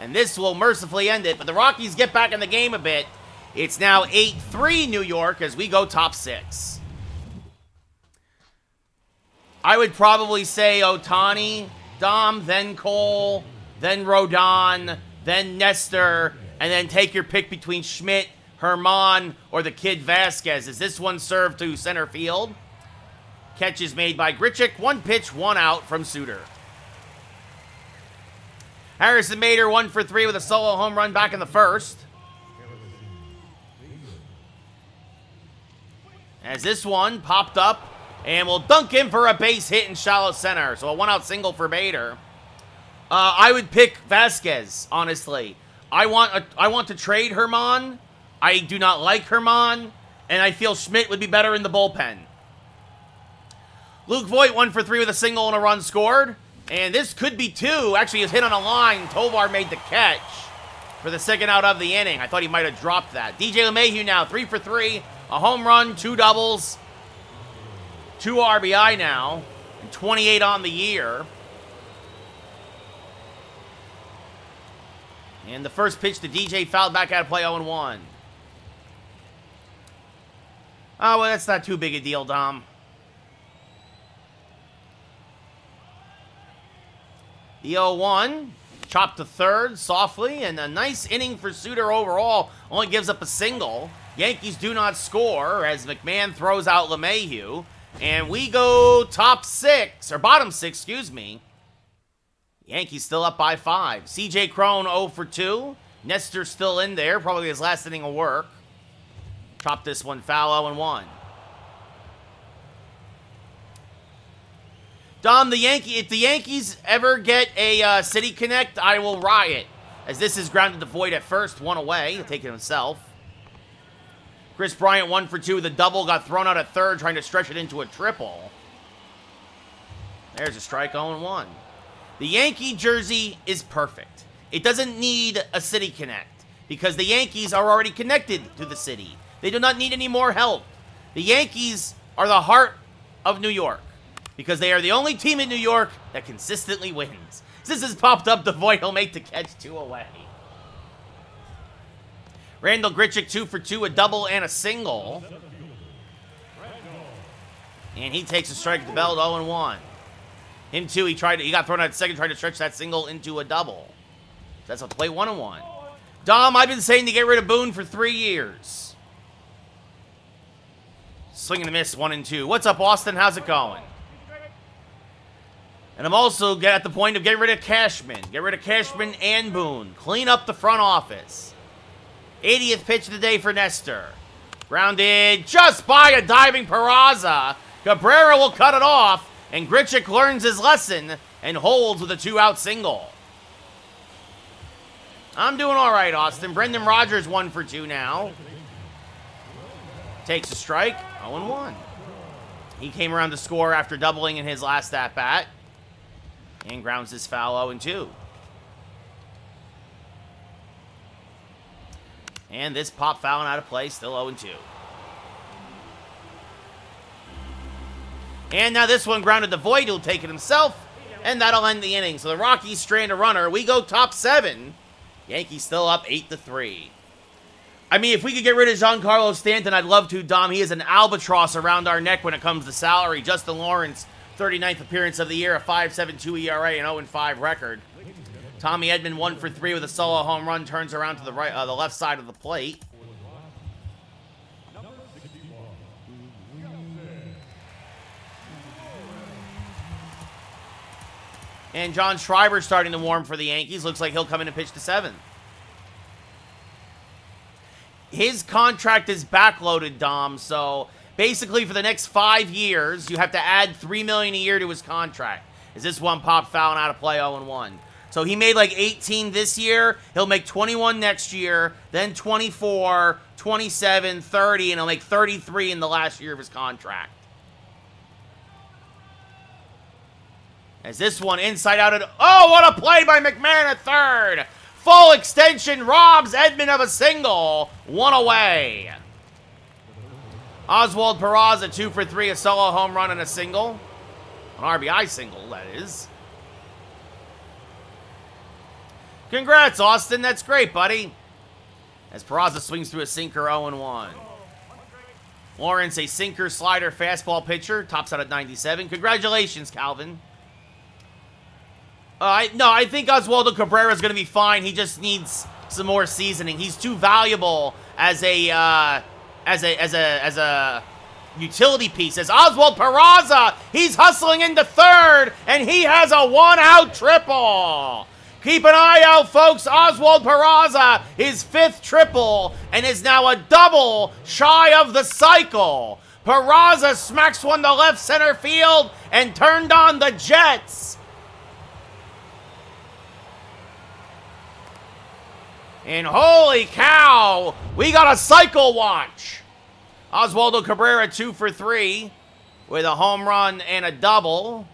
And this will mercifully end it. But the Rockies get back in the game a bit. It's now 8-3 New York as we go top 6. I would probably say Ohtani, Dom, then Cole, then Rodon, then Nestor, and then take your pick between Schmidt, Herman, or the kid Vasquez. As this one served to center field. Catch is made by Grichuk. 1 pitch, 1 out from Suter. Harrison Mader 1 for 3 with a solo home run back in the first. As this one popped up and will dunk in for a base hit in shallow center. So a 1-out single for Bader. I would pick Vasquez, honestly. I want to trade Herman. I do not like Herman. And I feel Schmidt would be better in the bullpen. Luke Voigt 1 for 3 with a single and a run scored. And this could be 2. Actually, it's hit on a line. Tovar made the catch for the second out of the inning. I thought he might have dropped that. DJ LeMahieu now 3 for 3. A home run, 2 doubles, 2 RBI now, and 28 on the year. And the first pitch to DJ fouled back out of play 0-1. Oh, well, that's not too big a deal, Dom. The 0-1. Chopped to third softly, and a nice inning for Suter overall. Only gives up a single. Yankees do not score as McMahon throws out LeMahieu. And we go top six, or bottom six, excuse me. Yankees still up by 5. CJ Cron 0 for 2. Nestor still in there, probably his last inning of work. Chop this one foul 0-1. Dom, if the Yankees ever get a City Connect, I will riot. As this is grounded to void at first, 1 away. He'll take it himself. Chris Bryant 1 for 2 with a double, got thrown out at third, trying to stretch it into a triple. There's a strike 0-1. The Yankee jersey is perfect. It doesn't need a City Connect because the Yankees are already connected to the city. They do not need any more help. The Yankees are the heart of New York because they are the only team in New York that consistently wins. This has popped up the void. He'll make the catch 2 away. Randall Grichuk 2 for 2, a double and a single. And he takes a strike at the belt 0-1. Him too, he got thrown out at second, tried to stretch that single into a double. That's a play 1-1. Dom, I've been saying to get rid of Boone for 3 years. Swing and a miss, 1-2. What's up, Austin? How's it going? And I'm also at the point of getting rid of Cashman. Get rid of Cashman and Boone. Clean up the front office. 80th pitch of the day for Nestor. Grounded just by a diving Peraza. Cabrera will cut it off, and Grichuk learns his lesson and holds with a 2-out single. I'm doing all right, Austin. Brendan Rodgers 1 for 2 now. Takes a strike, 0-1. He came around to score after doubling in his last at-bat. And grounds his foul 0-2. And this pop fouling out of play, still 0-2. And now this one grounded to void. He'll take it himself, and that'll end the inning. So the Rockies strand a runner. We go top 7. Yankees still up 8-3. I mean, if we could get rid of Giancarlo Stanton, I'd love to, Dom. He is an albatross around our neck when it comes to salary. Justin Lawrence, 39th appearance of the year, a 5.72 ERA, and 0-5 record. Tommy Edman 1 for 3 with a solo home run, turns around to the right, the left side of the plate. And John Schreiber starting to warm for the Yankees. Looks like he'll come in and pitch the 7th. His contract is backloaded, Dom, so basically for the next 5 years, you have to add $3 million a year to his contract. Is this one pop fouling out of play 0-1? So he made like 18 this year. He'll make 21 next year, then 24, 27, 30, and he'll make 33 in the last year of his contract. As this one inside out at... Oh, what a play by McMahon at third. Full extension robs Edman of a single. 1 away. Oswald Peraza 2 for 3, a solo home run and a single. An RBI single, that is. Congrats, Austin. That's great, buddy. As Peraza swings through a sinker 0-1. Lawrence, a sinker, slider, fastball pitcher. Tops out at 97. Congratulations, Calvin. No, I think Oswaldo Cabrera is going to be fine. He just needs some more seasoning. He's too valuable as a utility piece. As Oswald Peraza, he's hustling into third, and he has a 1-out triple. Keep an eye out, folks. Oswald Peraza, his 5th triple, and is now a double shy of the cycle. Peraza smacks one to left center field and turned on the Jets. And holy cow, we got a cycle watch. Oswaldo Cabrera 2 for 3 with a home run and a double.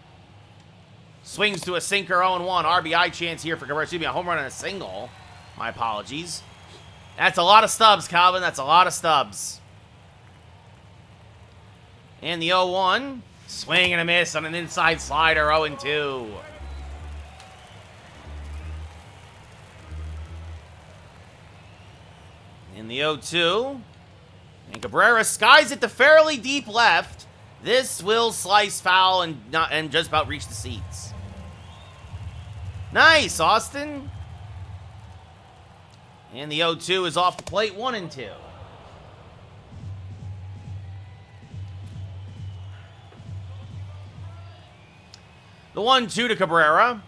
Swings to a sinker 0-1. RBI chance here for Cabrera. Excuse me, a home run and a single. My apologies. That's a lot of stubs, Calvin. That's a lot of stubs. And the 0-1. Swing and a miss on an inside slider, 0-2. In the 0-2. And Cabrera skies it to fairly deep left. This will slice foul and just about reach the seats. Nice, Austin. And the 0-2 is off the plate, 1-2. The 1-2 to Cabrera.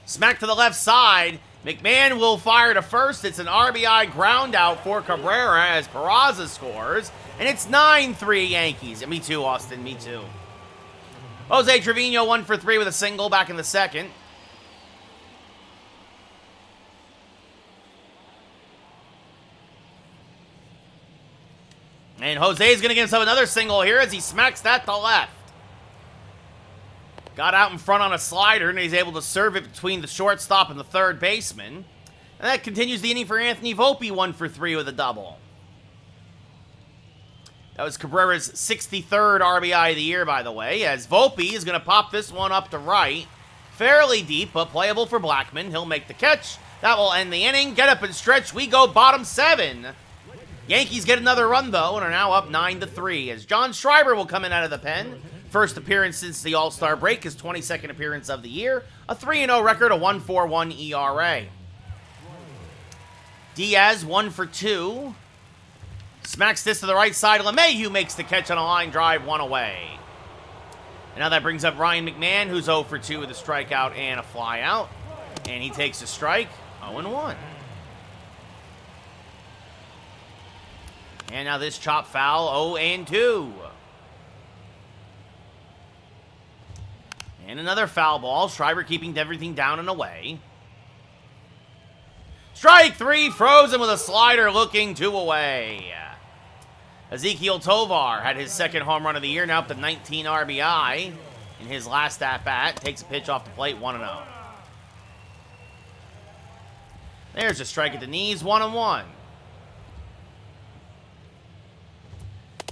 Smack to the left side. McMahon will fire to first. It's an RBI ground out for Cabrera as Peraza scores. And it's 9-3 Yankees. And me too, Austin. Me too. Jose Trevino 1 for 3 with a single back in the second. And Jose's going to give himself another single here as he smacks that to left. Got out in front on a slider, and he's able to serve it between the shortstop and the third baseman. And that continues the inning for Anthony Volpe, 1 for 3 with a double. That was Cabrera's 63rd RBI of the year, by the way, as Volpe is going to pop this one up to right. Fairly deep, but playable for Blackman. He'll make the catch. That will end the inning. Get up and stretch. We go bottom 7. Yankees get another run, though, and are now up 9-3, as John Schreiber will come in out of the pen. First appearance since the All-Star break, his 22nd appearance of the year. A 3-0 record, a 1.41 ERA. Diaz, 1 for 2. Smacks this to the right side. LeMahieu makes the catch on a line drive, 1 away. And now that brings up Ryan McMahon, who's 0 for 2 with a strikeout and a flyout. And he takes a strike, 0-1. And now this chop foul, 0-2. And another foul ball. Schreiber keeping everything down and away. Strike 3, frozen with a slider, looking 2 away. Ezequiel Tovar had his second home run of the year, now up to 19 RBI in his last at-bat. Takes a pitch off the plate, 1-0. There's a strike at the knees, 1-1.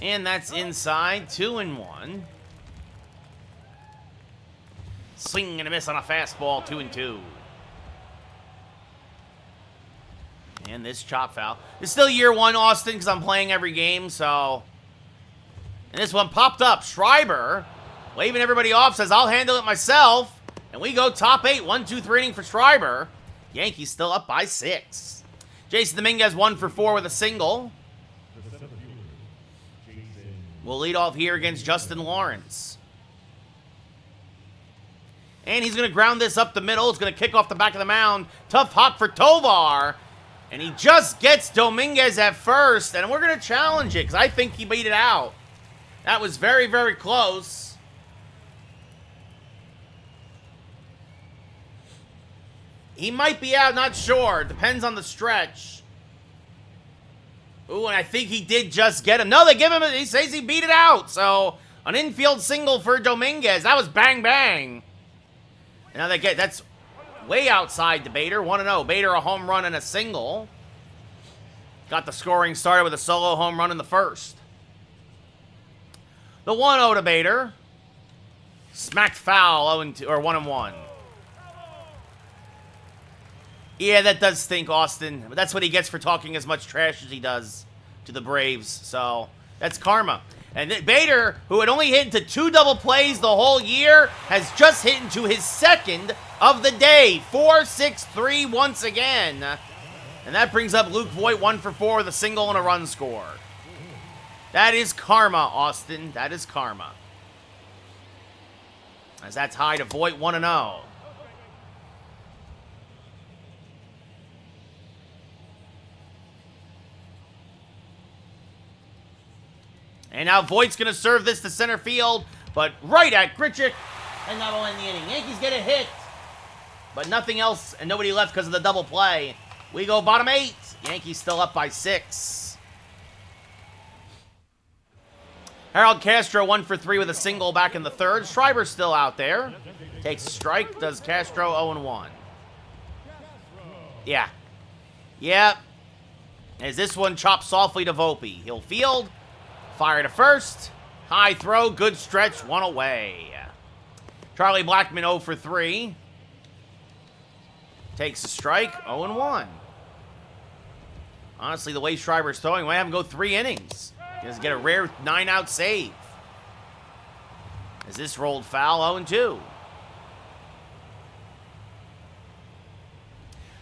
And that's inside, 2-1. Swing and a miss on a fastball, 2-2. And this chop foul. It's still year 1, Austin, because I'm playing every game, so. And this one popped up. Schreiber, waving everybody off, says, I'll handle it myself. And we go top 8, 1-2-3 inning for Schreiber. Yankees still up by 6. Jason Dominguez 1 for 4 with a single. We'll lead off here against Justin Lawrence. And he's going to ground this up the middle. It's going to kick off the back of the mound. Tough hop for Tovar. And he just gets Dominguez at first. And we're going to challenge it because I think he beat it out. That was very, very close. He might be out, not sure. Depends on the stretch. Ooh, and I think he did just get him. No, they give him, he says he beat it out. So, an infield single for Dominguez. That was bang, bang. And now they get, that's way outside the Bader. 1-0. Bader a home run and a single. Got the scoring started with a solo home run in the first. The 1-0 to Bader. Smacked foul, 0-2, or 1-1. Yeah, that does stink, Austin. But that's what he gets for talking as much trash as he does to the Braves. So, that's karma. And Bader, who had only hit into 2 double plays the whole year, has just hit into his second of the day. 4-6-3 once again. And that brings up Luke Voit 1 for 4 with a single and a run score. That is karma, Austin. That is karma. As that's high to Voit 1-0. And now Voigt's going to serve this to center field, but right at Grichuk, and that will end the inning. Yankees get a hit, but nothing else, and nobody left because of the double play. We go bottom 8. Yankees still up by 6. Harold Castro 1 for 3 with a single back in the third. Schreiber still out there. Takes a strike. Does Castro 0-1. Yeah. Yep. As this one chops softly to Volpe. He'll field. Fire to first. High throw. Good stretch. 1 away. Charlie Blackmon 0 for 3. Takes a strike. 0-1. Honestly, the way Schreiber's throwing, might have him go 3 innings. Just get a rare 9-out save. As this rolled foul, 0-2.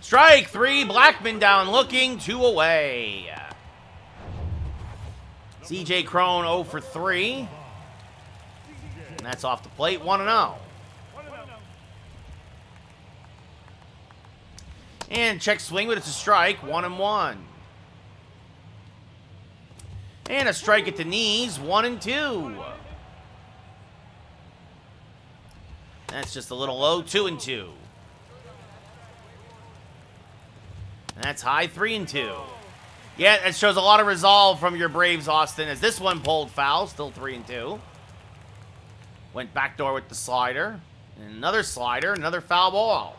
Strike 3, Blackman down looking, 2 away. CJ Cron 0 for 3. And that's off the plate, 1-0. And check swing, but it's a strike, 1-1. And a strike at the knees, 1-2. That's just a little low, 2-2. And that's high, 3-2. Yeah, that shows a lot of resolve from your Braves, Austin, as this one pulled foul, still 3-2. Went backdoor with the slider. And another slider, another foul ball.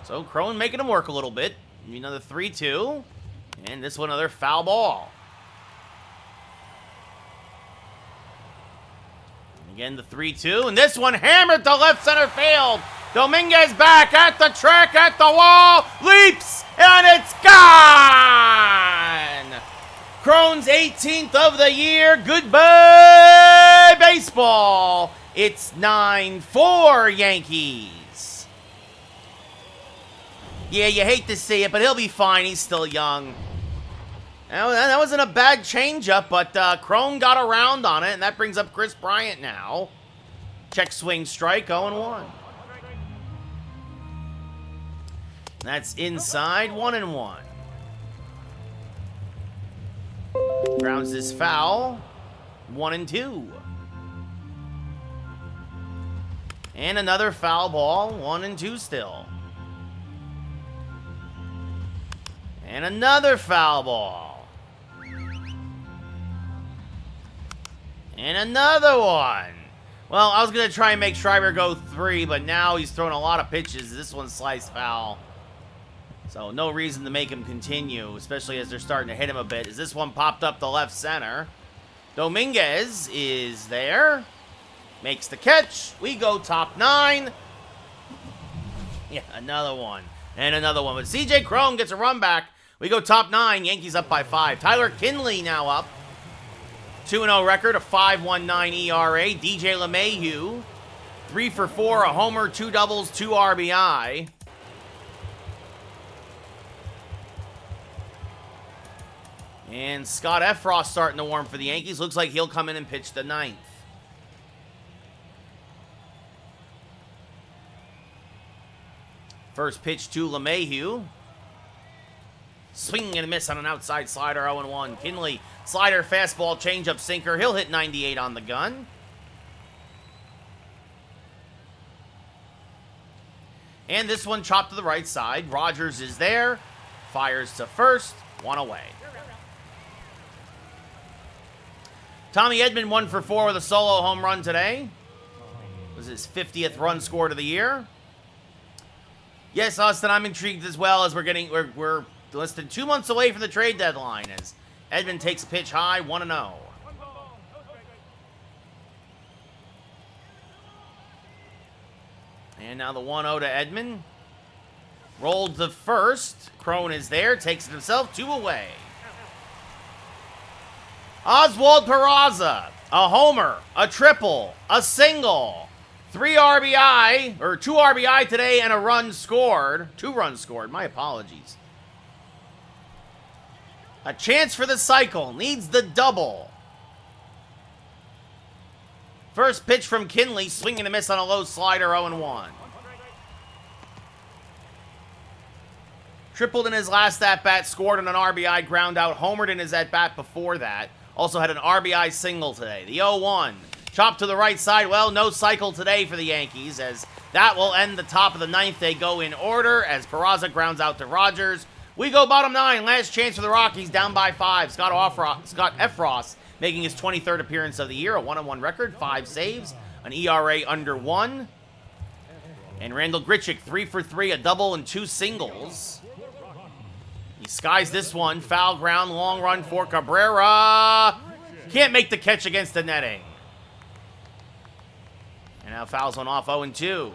So Cron making him work a little bit. Another 3-2. And this one, another foul ball. And again, the 3-2. And this one hammered to left center field. Dominguez back at the track, at the wall. Leaps, and it's gone! Cron's 18th of the year. Goodbye, baseball. It's 9-4 Yankees. Yeah, you hate to see it, but he'll be fine. He's still young. That wasn't a bad changeup, but Cron got around on it, and that brings up Chris Bryant now. Check swing strike, 0-1. That's inside, 1-1. Grounds this foul, 1-2. And another foul ball, 1-2 still. And another foul ball. And another one. Well, I was going to try and make Schreiber go 3, but now he's throwing a lot of pitches. This one's sliced foul. So no reason to make him continue, especially as they're starting to hit him a bit. As this one popped up to left center. Dominguez is there. Makes the catch. We go top 9. Yeah, another one. And another one. But CJ Cron gets a run back. We go top 9. Yankees up by 5. Tyler Kinley now up. 2-0 record, a 5.19 ERA. DJ LeMahieu, 3 for 4, a homer, 2 doubles, 2 RBI. And Scott Effross starting to warm for the Yankees. Looks like he'll come in and pitch the 9th. First pitch to LeMahieu. Swing and a miss on an outside slider, 0-1. Kinley, slider, fastball, changeup, sinker. He'll hit 98 on the gun. And this one chopped to the right side. Rogers is there. Fires to first. 1 away. Tommy Edman 1 for 4 with a solo home run today. It was his 50th run scored of the year. Yes, Austin, I'm intrigued as well as we're less than 2 months away from the trade deadline as Edman takes a pitch high, 1-0. And now the 1-0 to Edman. Rolled to first. Cron is there, takes it himself, 2 away. Oswald Peraza, a homer, a triple, a single, 3 RBI, or 2 RBI today and a run scored. 2 runs scored, my apologies. A chance for the cycle, needs the double. First pitch from Kinley, swing and a miss on a low slider, 0-1. Tripled in his last at-bat, scored on an RBI ground out, homered in his at-bat before that. Also had an RBI single today. The 0-1. Chopped to the right side. Well, no cycle today for the Yankees, as that will end the top of the 9th. They go in order as Peraza grounds out to Rogers. We go bottom 9. Last chance for the Rockies, down by 5. Scott Effross making his 23rd appearance of the year. A 1-1 record, 5 saves, an ERA under 1. And Randall Grichuk, 3 for 3, a double and 2 singles. He skies this one. Foul ground, long run for Cabrera. Can't make the catch against the netting. And now fouls one off, 0-2.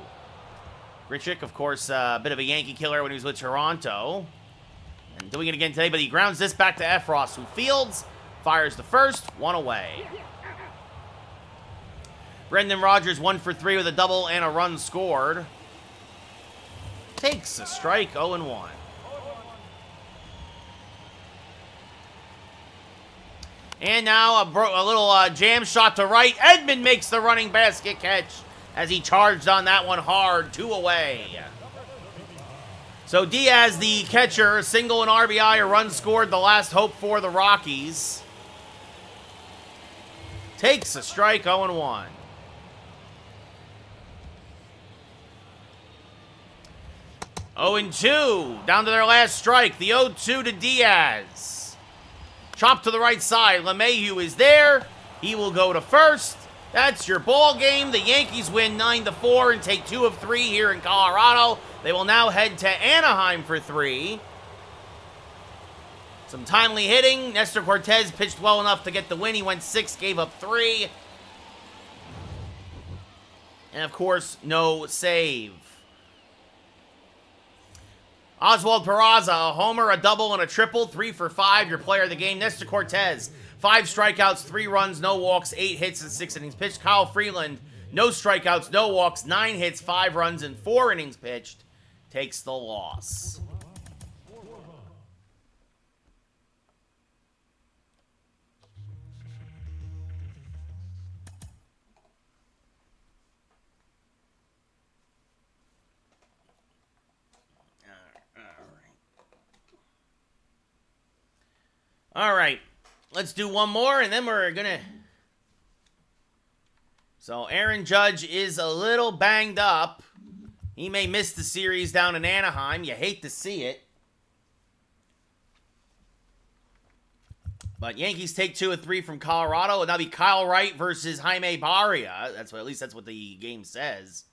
Grichuk, of course, a bit of a Yankee killer when he was with Toronto. And doing it again today, but he grounds this back to Efros, who fields, fires the first, one away. Brendan Rodgers 1 for 3 with a double and a run scored. Takes a strike, 0-1. And now a little jam shot to right. Edman makes the running basket catch as he charged on that one hard, 2 away. So Diaz, the catcher, a single and RBI, a run scored, the last hope for the Rockies. Takes a strike, 0-1. Oh and 2, down to their last strike. The 0-2 to Diaz. Chop to the right side. LeMahieu is there. He will go to first. That's your ball game. The Yankees win 9-4 and take 2 of 3 here in Colorado. They will now head to Anaheim for 3. Some timely hitting. Nestor Cortez pitched well enough to get the win. He went 6, gave up 3. And, of course, no save. Oswald Peraza, a homer, a double, and a triple. 3 for 5, your player of the game. Nestor Cortez, 5 strikeouts, 3 runs, no walks, 8 hits, and 6 innings pitched. Kyle Freeland, no strikeouts, no walks, 9 hits, 5 runs, and 4 innings pitched. Takes the loss. All right, let's do one more, and then we're going to... So, Aaron Judge is a little banged up. He may miss the series down in Anaheim. You hate to see it. But Yankees take 2 of 3 from Colorado. It'll now be Kyle Wright versus Jaime Barria. At least that's what the game says.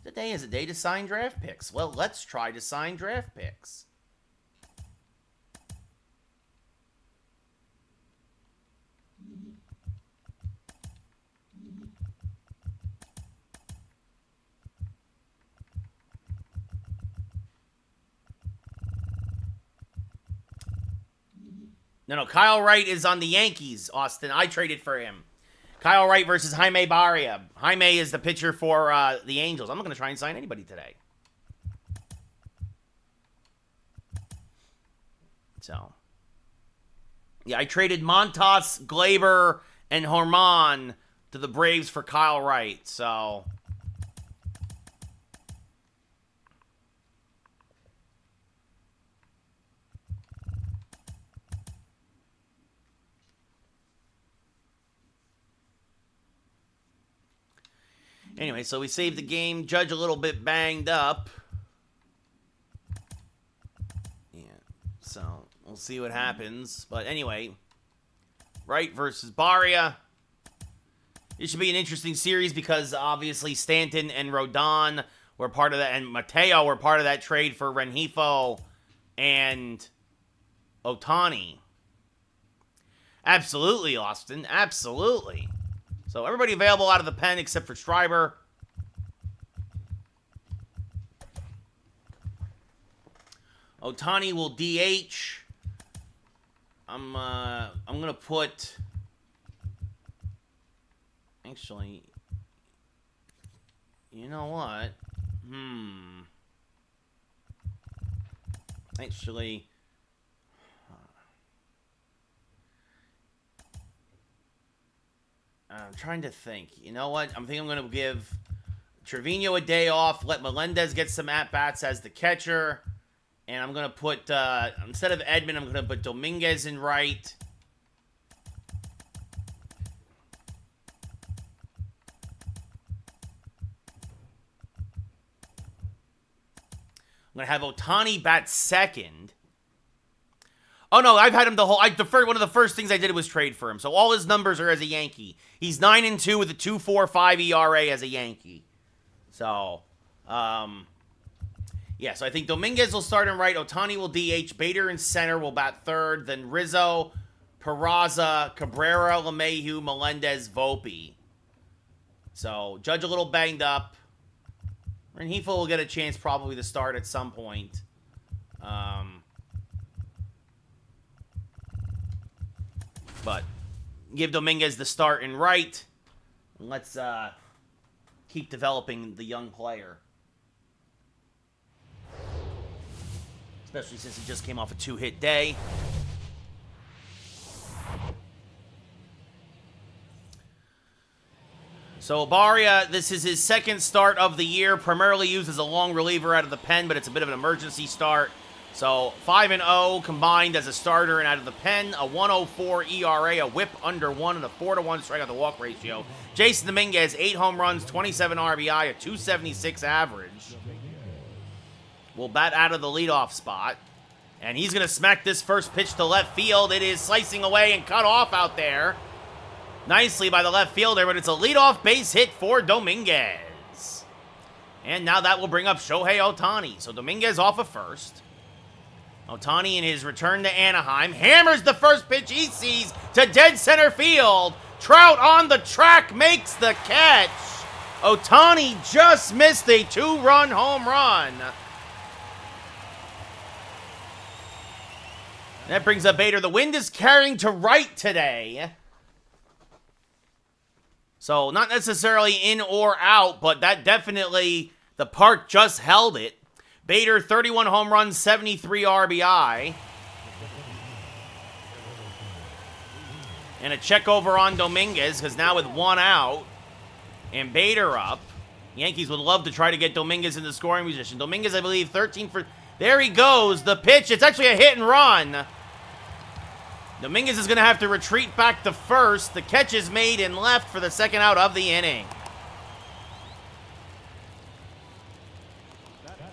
Today is a day to sign draft picks. Well, let's try to sign draft picks. No, Kyle Wright is on the Yankees, Austin. I traded for him. Kyle Wright versus Jaime Barria. Jaime is the pitcher for the Angels. I'm not going to try and sign anybody today. So, yeah, I traded Montas, Glaber, and Horman to the Braves for Kyle Wright. So, anyway, so we saved the game. Judge a little bit banged up. Yeah, so we'll see what happens. But anyway, Wright versus Barria. It should be an interesting series because obviously Stanton and Rodon were part of that, and Mateo were part of that trade for Rengifo and Ohtani. Absolutely, Austin. Absolutely. So everybody available out of the pen except for Schreiber. Ohtani will DH. I'm gonna put. Actually, you know what? Actually, I'm trying to think. You know what? I'm thinking I'm going to give Trevino a day off, let Melendez get some at-bats as the catcher, and I'm going to put, instead of Edman, I'm going to put Dominguez in right. I'm going to have Ohtani bat second. Oh, no, I've had him the whole... one of the first things I did was trade for him. So all his numbers are as a Yankee. He's 9-2 with a 2.45 ERA as a Yankee. So, yeah, so I think Dominguez will start in right. Ohtani will DH. Bader in center will bat third. Then Rizzo, Peraza, Cabrera, LeMahieu, Melendez, Volpe. So, Judge a little banged up. And Heathel will get a chance probably to start at some point. But give Dominguez the start in right. And let's keep developing the young player. Especially since he just came off a 2-hit day. So Baria, this is his second start of the year, primarily used as a long reliever out of the pen, but it's a bit of an emergency start. So 5-0 combined as a starter and out of the pen, a 1.04 ERA, a whip under 1, and a 4-1 strikeout to walk ratio. Jason Dominguez, 8 home runs, 27 RBI, a 276 average. Will bat out of the leadoff spot. And he's going to smack this first pitch to left field. It is slicing away and cut off out there. Nicely by the left fielder, but it's a leadoff base hit for Dominguez. And now that will bring up Shohei Ohtani. So Dominguez off of first. Ohtani in his return to Anaheim hammers the first pitch he sees to dead center field. Trout on the track makes the catch. Ohtani just missed a 2-run home run. That brings up Bader. The wind is carrying to right today. So, not necessarily in or out, but that definitely, the park just held it. Bader, 31 home runs, 73 RBI. And a check over on Dominguez, because now with 1 out, and Bader up, Yankees would love to try to get Dominguez in the scoring position. Dominguez, I believe, 13 for... There he goes, the pitch. It's actually a hit and run. Dominguez is going to have to retreat back to first. The catch is made and left for the second out of the inning.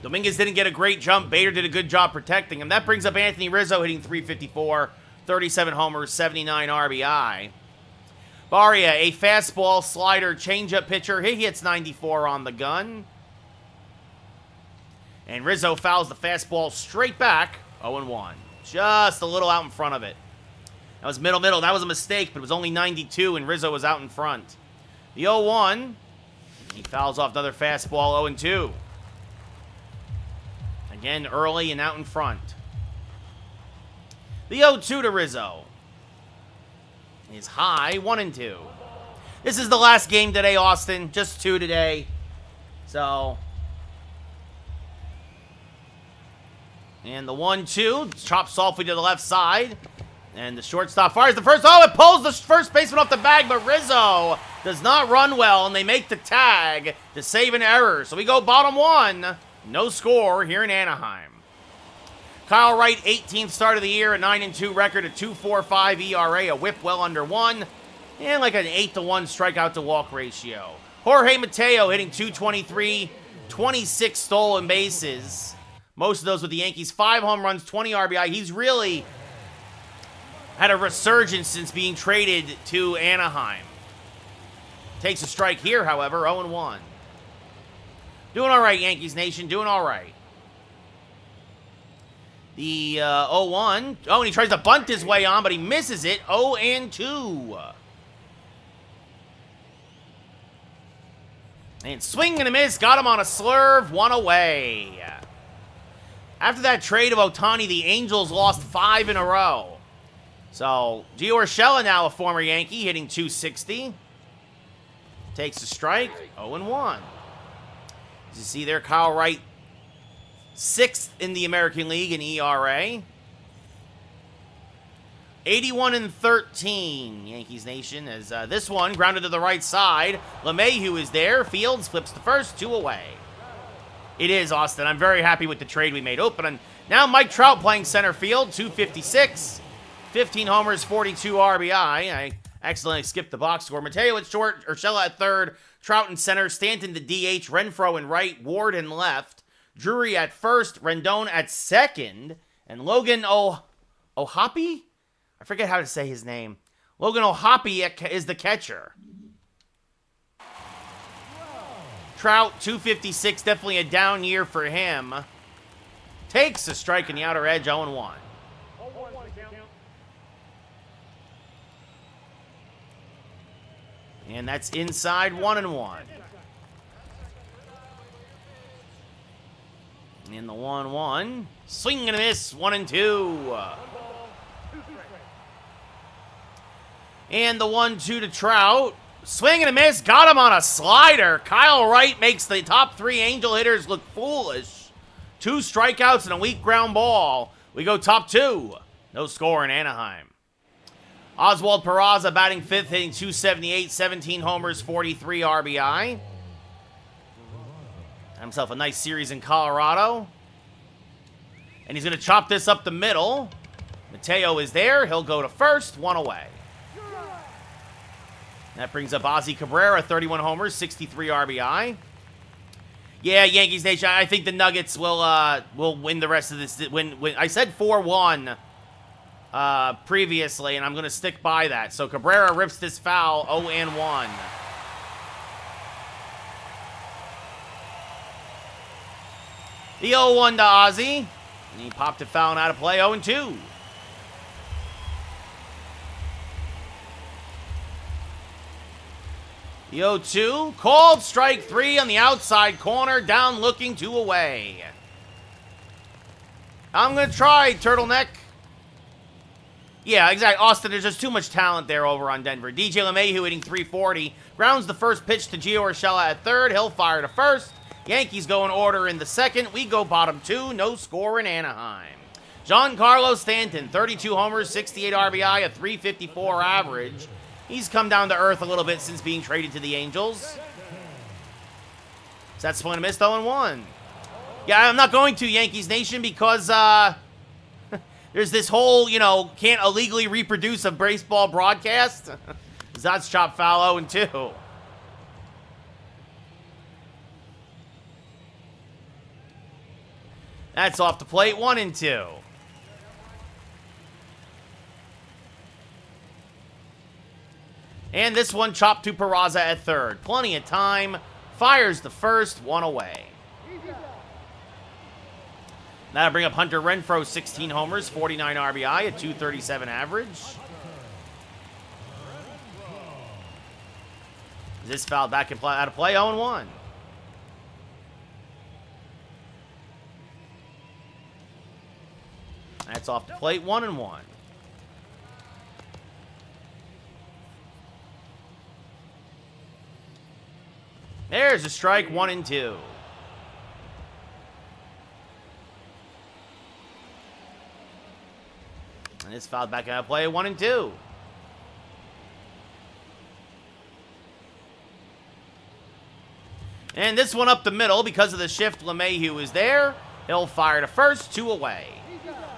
Dominguez didn't get a great jump. Bader did a good job protecting him. That brings up Anthony Rizzo hitting .354, 37 homers, 79 RBI. Baria, a fastball, slider, changeup pitcher. He hits 94 on the gun. And Rizzo fouls the fastball straight back, 0-1. Just a little out in front of it. That was middle. That was a mistake, but it was only 92, and Rizzo was out in front. The 0-1, he fouls off another fastball, 0-2. Again, early and out in front. The 0-2 to Rizzo is high, 1-2. This is the last game today, Austin. Just 2 today. So... And the 1-2, chopped softly to the left side. And the shortstop fires the first. Oh, it pulls the first baseman off the bag, but Rizzo does not run well, and they make the tag to save an error. So we go bottom 1. No score here in Anaheim. Kyle Wright, 18th start of the year, a 9-2 record, a 2.45 ERA, a whip well under 1, and like an 8-1 strikeout to walk ratio. Jorge Mateo hitting .223, 26 stolen bases. Most of those with the Yankees. 5 home runs, 20 RBI. He's really had a resurgence since being traded to Anaheim. Takes a strike here, however, 0-1. Doing all right, Yankees Nation. Doing all right. The 0-1. Oh, and he tries to bunt his way on, but he misses it. 0-2. And swing and a miss. Got him on a slurve. 1 away. After that trade of Ohtani, the Angels lost 5 in a row. So, Gio Urshela now a former Yankee, hitting .260. Takes a strike, 0-1. As you see there, Kyle Wright, 6th in the American League in ERA. 81-13, Yankees Nation, as this one grounded to the right side. LeMahieu is there. Fields flips the first, 2 away. It is, Austin. I'm very happy with the trade we made. And now Mike Trout playing center field, .256. 15 homers, 42 RBI. I accidentally skipped the box score. Mateo at short, Urshela at third, Trout in center, Stanton the DH, Renfroe in right, Ward in left, Drury at first, Rendon at second, and Logan O'Hoppe? I forget how to say his name. Logan O'Hoppe is the catcher. Trout, .256, definitely a down year for him. Takes a strike in the outer edge, 0-1. And that's inside, 1-1. In the 1-1. Swing and a miss. 1-2. And the 1-2 to Trout. Swing and a miss. Got him on a slider. Kyle Wright makes the top 3 Angel hitters look foolish. 2 strikeouts and a weak ground ball. We go top 2. No score in Anaheim. Oswald Peraza batting 5th, hitting .278, 17 homers, 43 RBI. Himself a nice series in Colorado. And he's going to chop this up the middle. Mateo is there. He'll go to first. 1 away. That brings up Ozzy Cabrera, 31 homers, 63 RBI. Yeah, Yankees Nation, I think the Nuggets will win the rest of this. I said 4-1 previously, and I'm going to stick by that. So Cabrera rips this foul, 0-1. The 0-1 to Ozzy. And he popped a foul and out of play, 0-2. The 0-2, called strike 3 on the outside corner, down looking 2 away. I'm going to try, Turtleneck. Yeah, exactly. Austin, there's just too much talent there over on Denver. DJ LeMahieu hitting .340. Grounds the first pitch to Gio Urshela at third. He'll fire to first. Yankees go in order in the second. We go bottom 2. No score in Anaheim. Giancarlo Stanton, 32 homers, 68 RBI, a .354 average. He's come down to earth a little bit since being traded to the Angels. So that's swing and a miss, 0-1. Yeah, I'm not going to, Yankees Nation, because there's this whole, can't illegally reproduce a baseball broadcast. That's chop foul, 0-2. That's off the plate, 1-2. And this one chopped to Peraza at third. Plenty of time. Fires the first, 1 away. That'll bring up Hunter Renfroe, 16 homers, 49 RBI, a .237 average. Is this foul back and out of play? 0-1. That's off the plate, 1-1. There's a strike, 1-2. And it's fouled back out of play, 1-2. And this one up the middle because of the shift. LeMahieu is there. He'll fire to first, 2 away.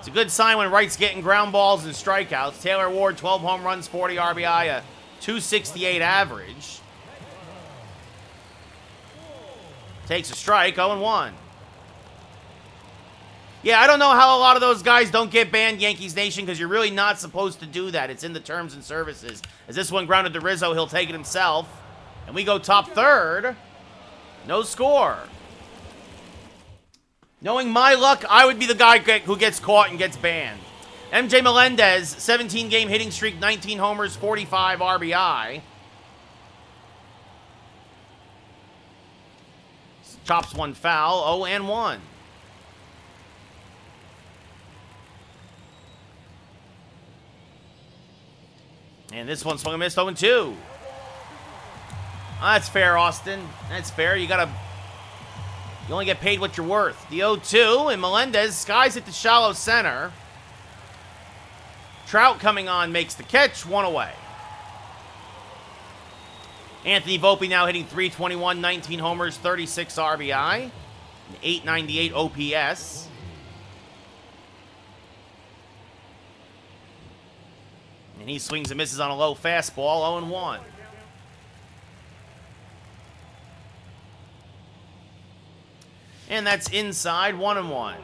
It's a good sign when Wright's getting ground balls and strikeouts. Taylor Ward, 12 home runs, 40 RBI, a .268 average. Takes a strike, 0-1. Yeah, I don't know how a lot of those guys don't get banned, Yankees Nation, because you're really not supposed to do that. It's in the terms and services. As this one grounded to Rizzo, he'll take it himself. And we go top third. No score. Knowing my luck, I would be the guy who gets caught and gets banned. MJ Melendez, 17-game hitting streak, 19 homers, 45 RBI. Chops one foul, 0-1. And this one swung and missed, 0-2. That's fair, Austin. That's fair. You only get paid what you're worth. The 0-2, and Melendez skies it to shallow center. Trout coming on makes the catch, 1 away. Anthony Volpe now hitting .321, 19 homers, 36 RBI, an .898 OPS. And he swings and misses on a low fastball, 0-1. And that's inside, 1-1.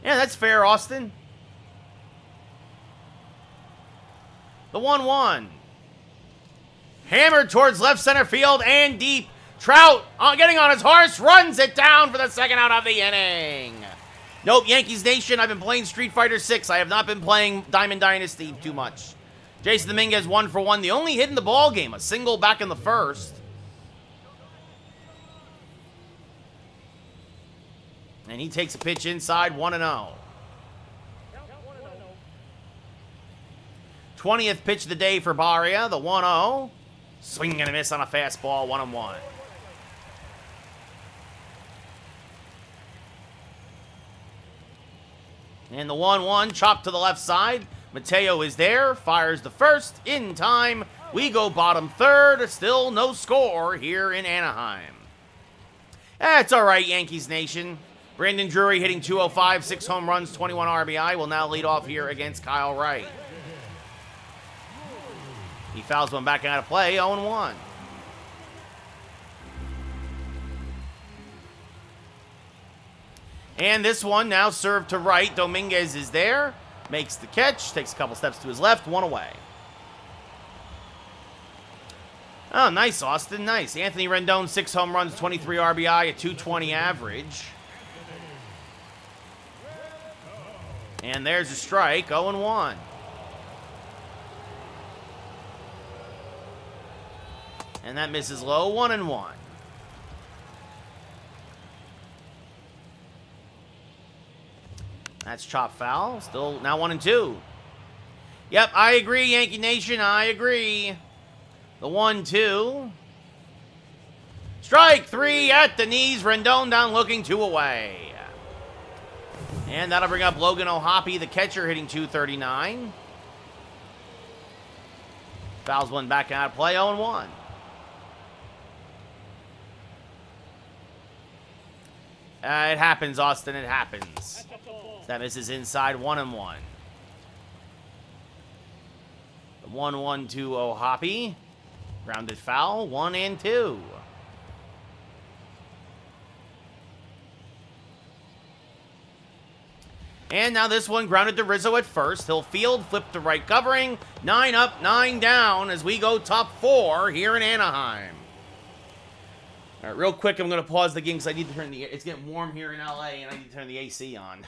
Yeah, that's fair, Austin. The 1-1. Hammered towards left center field and deep. Trout, getting on his horse, runs it down for the second out of the inning. Nope, Yankees Nation, I've been playing Street Fighter 6. I have not been playing Diamond Dynasty too much. Jason Dominguez, 1 for 1. The only hit in the ball game, a single back in the first. And he takes a pitch inside, 1-0. 20th pitch of the day for Barria, the 1-0. Swing and a miss on a fastball, 1-1. And the 1-1 chopped to the left side. Mateo is there, fires the first, in time. We go bottom third, still no score here in Anaheim. That's all right, Yankees Nation. Brandon Drury hitting .205, 6 home runs, 21 RBI, will now lead off here against Kyle Wright. He fouls one back out of play, 0-1. And this one now served to right. Dominguez is there, makes the catch, takes a couple steps to his left, 1 away. Oh, nice, Austin, nice. Anthony Rendon, 6 home runs, 23 RBI, a .220 average. And there's a strike, 0-1. And that misses low, 1-1. That's chop foul. Still now 1-2. Yep, I agree, Yankee Nation. I agree. The 1-2. Strike 3 at the knees. Rendon down looking 2 away. And that'll bring up Logan O'Hoppe, the catcher, hitting .239. Fouls one back out of play, 0-1. It happens, Austin. It happens. That misses inside, 1-1. The 1-1 to O'Hoppe. Grounded foul, 1-2. And now this one grounded to Rizzo at first. He'll field, flip to right covering. 9 up, 9 down as we go top 4 here in Anaheim. All right, real quick, I'm going to pause the game because I need to turn the... It's getting warm here in LA, and I need to turn the AC on.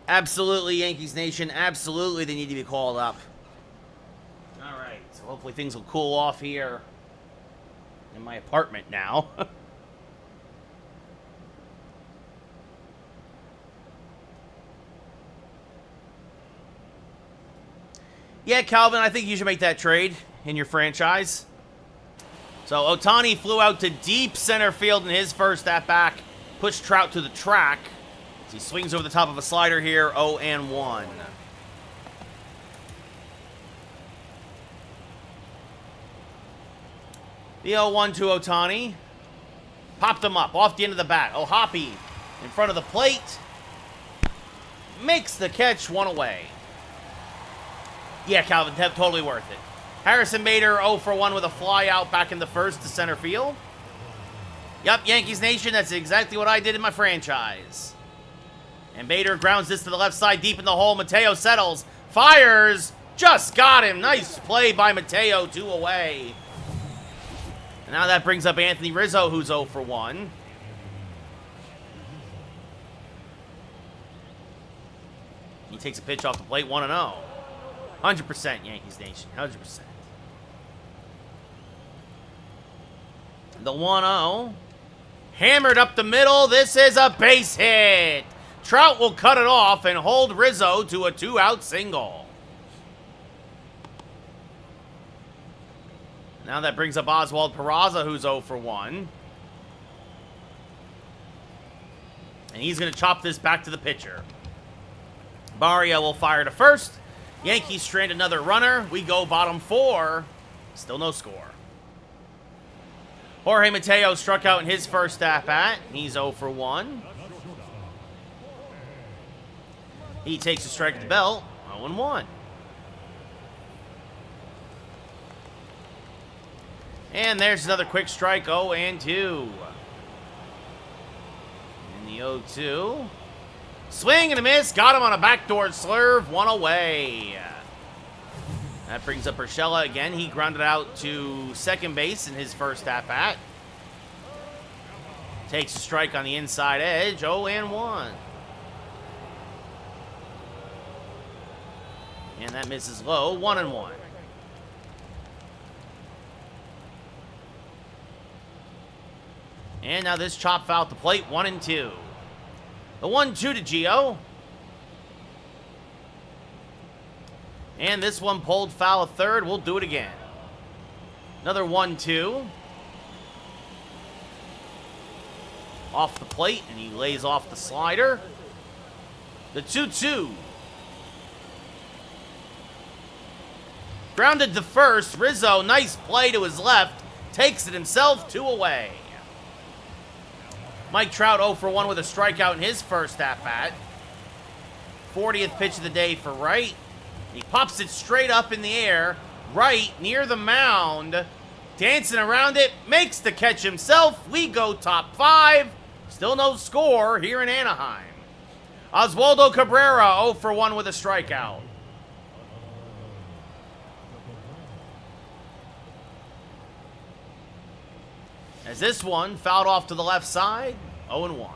Absolutely, Yankees Nation. Absolutely, they need to be called up. All right, so hopefully things will cool off here in my apartment now. Yeah, Calvin, I think you should make that trade in your franchise. So Ohtani flew out to deep center field in his first at-bat, pushed Trout to the track. He swings over the top of a slider here, 0-1. The 0-1 to Ohtani. Popped him up off the end of the bat. O'Hoppe in front of the plate. Makes the catch, 1 away. Yeah, Calvin, totally worth it. Harrison Bader 0-for-1 with a fly out back in the first to center field. Yep, Yankees Nation, that's exactly what I did in my franchise. And Bader grounds this to the left side, deep in the hole. Mateo settles, fires, just got him. Nice play by Mateo, 2 away. And now that brings up Anthony Rizzo, who's 0-for-1. He takes a pitch off the plate, 1-0. 100% Yankees Nation, 100%. The 1-0. Hammered up the middle. This is a base hit. Trout will cut it off and hold Rizzo to a 2-out single. Now that brings up Oswald Peraza, who's 0-for-1. And he's going to chop this back to the pitcher. Barria will fire to first. Yankees strand another runner. We go bottom 4. Still no score. Jorge Mateo struck out in his first at-bat. He's 0-for-1. He takes a strike at the belt, 0-1. And there's another quick strike, 0-2. And the 0-2. Swing and a miss. Got him on a backdoor slurve. One away. That brings up Urshela again. He grounded out to second base in his first at-bat. Takes a strike on the inside edge. 0-1. And that misses low. 1-1. And now this chop foul at the plate. 1-2. The 1-2 to Gio. And this one pulled foul at third. We'll do it again. Another 1-2. Off the plate, and he lays off the slider. The 2-2. Grounded to first. Rizzo, nice play to his left. Takes it himself, 2 away. Mike Trout 0 for 1 with a strikeout in his first at-bat. 40th pitch of the day for Wright. He pops it straight up in the air. Wright near the mound. Dancing around it. Makes the catch himself. We go top 5. Still no score here in Anaheim. Oswaldo Cabrera 0 for 1 with a strikeout. As this one fouled off to the left side, 0-1.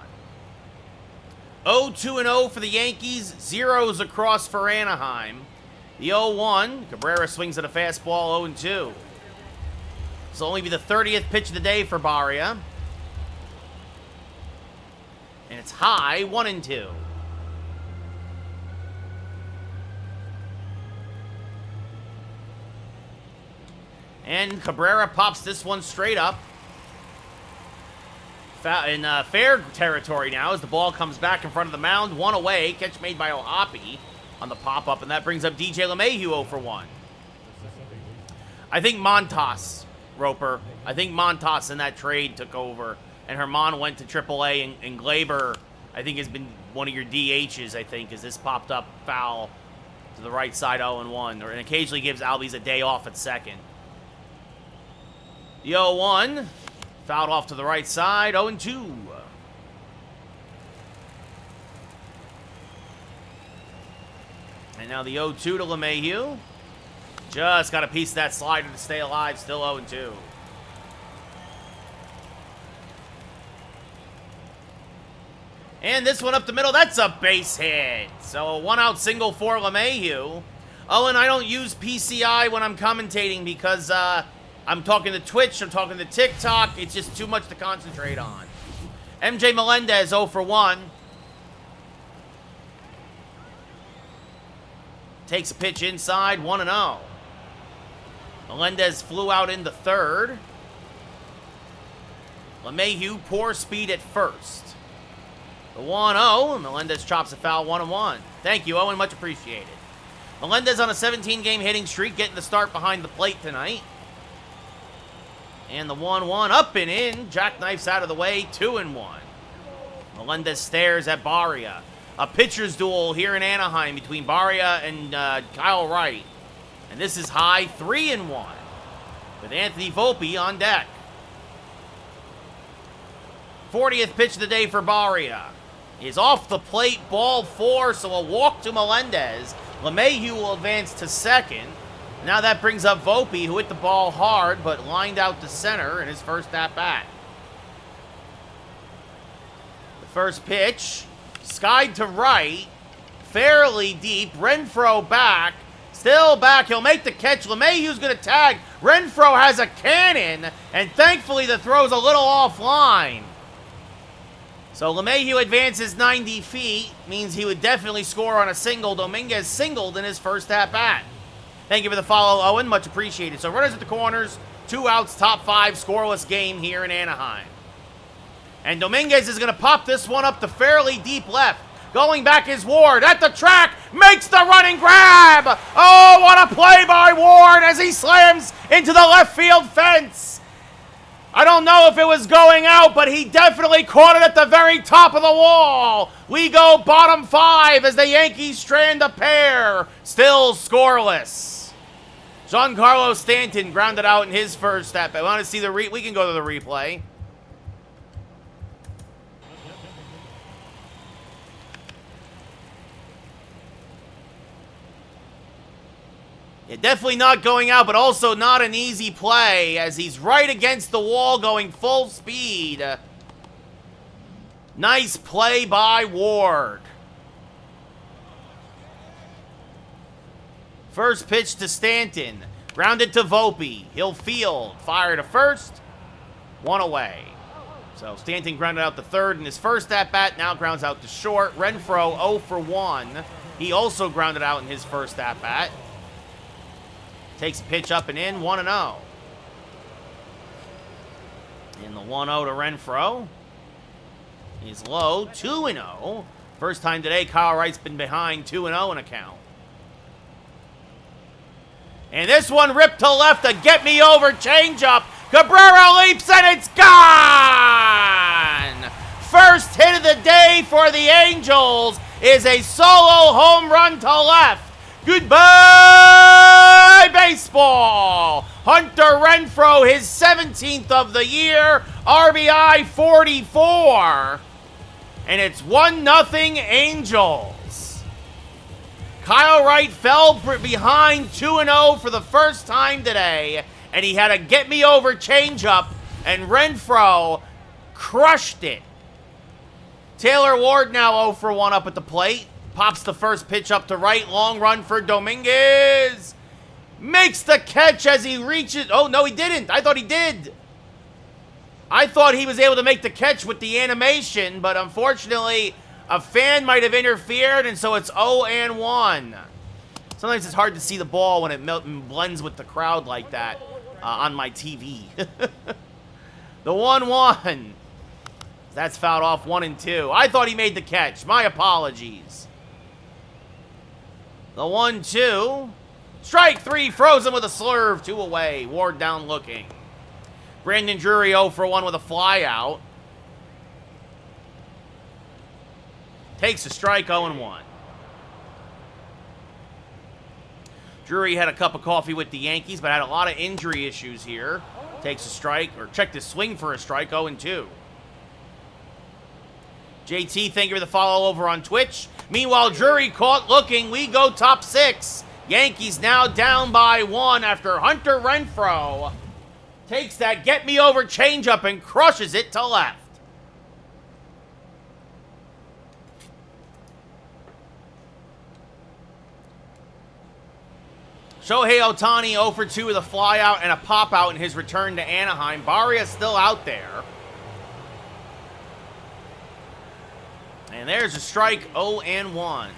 0-2-0 for the Yankees, zeros across for Anaheim. The 0-1, Cabrera swings at a fastball, 0-2. This will only be the 30th pitch of the day for Barria. And it's high, 1-2. And Cabrera pops this one straight up. In fair territory now as the ball comes back in front of the mound. 1 away. Catch made by O'Hoppe on the pop-up, and that brings up DJ LeMahieu 0 for 1. I think Montas, Roper. I think Montas in that trade took over, and Herman went to AAA, and Glaber, I think, has been one of your DHs, I think, as this popped up foul to the right side 0-1, and occasionally gives Albies a day off at second. The 0-1. Fouled off to the right side, 0-2. And now the 0-2 to LeMahieu. Just got a piece of that slider to stay alive, still 0-2. And this one up the middle, that's a base hit. So a 1-out single for LeMahieu. Oh, and I don't use PCI when I'm commentating because, I'm talking to Twitch, I'm talking to TikTok. It's just too much to concentrate on. MJ Melendez 0 for 1. Takes a pitch inside, 1-0. Melendez flew out into third. LeMahieu, poor speed at first. The 1-0, Melendez chops a foul, 1-1. Thank you, Owen, much appreciated. Melendez on a 17-game hitting streak, getting the start behind the plate tonight. And the 1-1 up and in. Jackknife's out of the way. 2-1. Melendez stares at Barria. A pitcher's duel here in Anaheim between Barria and Kyle Wright. And this is high, 3-1. With Anthony Volpe on deck. 40th pitch of the day for Barria. Is off the plate, ball 4, so a walk to Melendez. LeMahieu will advance to second. Now that brings up Volpe, who hit the ball hard, but lined out to center in his first at-bat. The first pitch, skied to right, fairly deep. Renfroe back, still back. He'll make the catch. LeMahieu's going to tag. Renfroe has a cannon, and thankfully the throw's a little offline. So LeMahieu advances 90 feet, means he would definitely score on a single. Dominguez singled in his first at-bat. Thank you for the follow, Owen. Much appreciated. So runners at the corners, 2 outs, top 5, scoreless game here in Anaheim. And Dominguez is going to pop this one up to fairly deep left. Going back is Ward at the track, makes the running grab. Oh, what a play by Ward as he slams into the left field fence. I don't know if it was going out, but he definitely caught it at the very top of the wall. We go bottom 5 as the Yankees strand a pair, still scoreless. Giancarlo Stanton grounded out in his first step. I want to see the we can go to the replay. Yeah, definitely not going out, but also not an easy play as he's right against the wall going full speed. Nice play by Ward. First pitch to Stanton. Grounded to Volpe. He'll field. Fire to first. One away. So Stanton grounded out to third in his first at-bat. Now grounds out to short. Renfroe 0 for 1. He also grounded out in his first at-bat. Takes a pitch up and in. 1-0. And the 1-0 to Renfroe is low. 2-0. First time today, Kyle Wright's been behind 2-0 in a count. And this one ripped to left, a get-me-over changeup. Cabrera leaps, and it's gone! First hit of the day for the Angels is a solo home run to left. Goodbye, baseball! Hunter Renfroe, his 17th of the year, RBI 44. And it's 1-0 Angels. Kyle Wright fell behind 2-0 for the first time today, and he had a get-me-over changeup, and Renfroe crushed it. Taylor Ward now 0 for 1 up at the plate. Pops the first pitch up to right. Long run for Dominguez. Makes the catch as he reaches. Oh, no, he didn't. I thought he did. I thought he was able to make the catch with the animation, but unfortunately, a fan might have interfered, and so it's 0-1. Sometimes it's hard to see the ball when it blends with the crowd like that on my TV. The 1-1. That's fouled off 1-2. I thought he made the catch. My apologies. The 1-2. Strike 3. Frozen with a slurve. 2 away. Ward down looking. Brandon Drury 0 for 1 with a fly out. Takes a strike, 0-1. Drury had a cup of coffee with the Yankees, but had a lot of injury issues here. Takes a strike, or checked his swing for a strike, 0-2. JT, thank you for the follow over on Twitch. Meanwhile, Drury caught looking. We go top 6. Yankees now down by 1 after Hunter Renfroe takes that get-me-over changeup and crushes it to left. Shohei Ohtani 0 for 2 with a flyout and a pop-out in his return to Anaheim. Barria's still out there. And there's a strike, 0-1.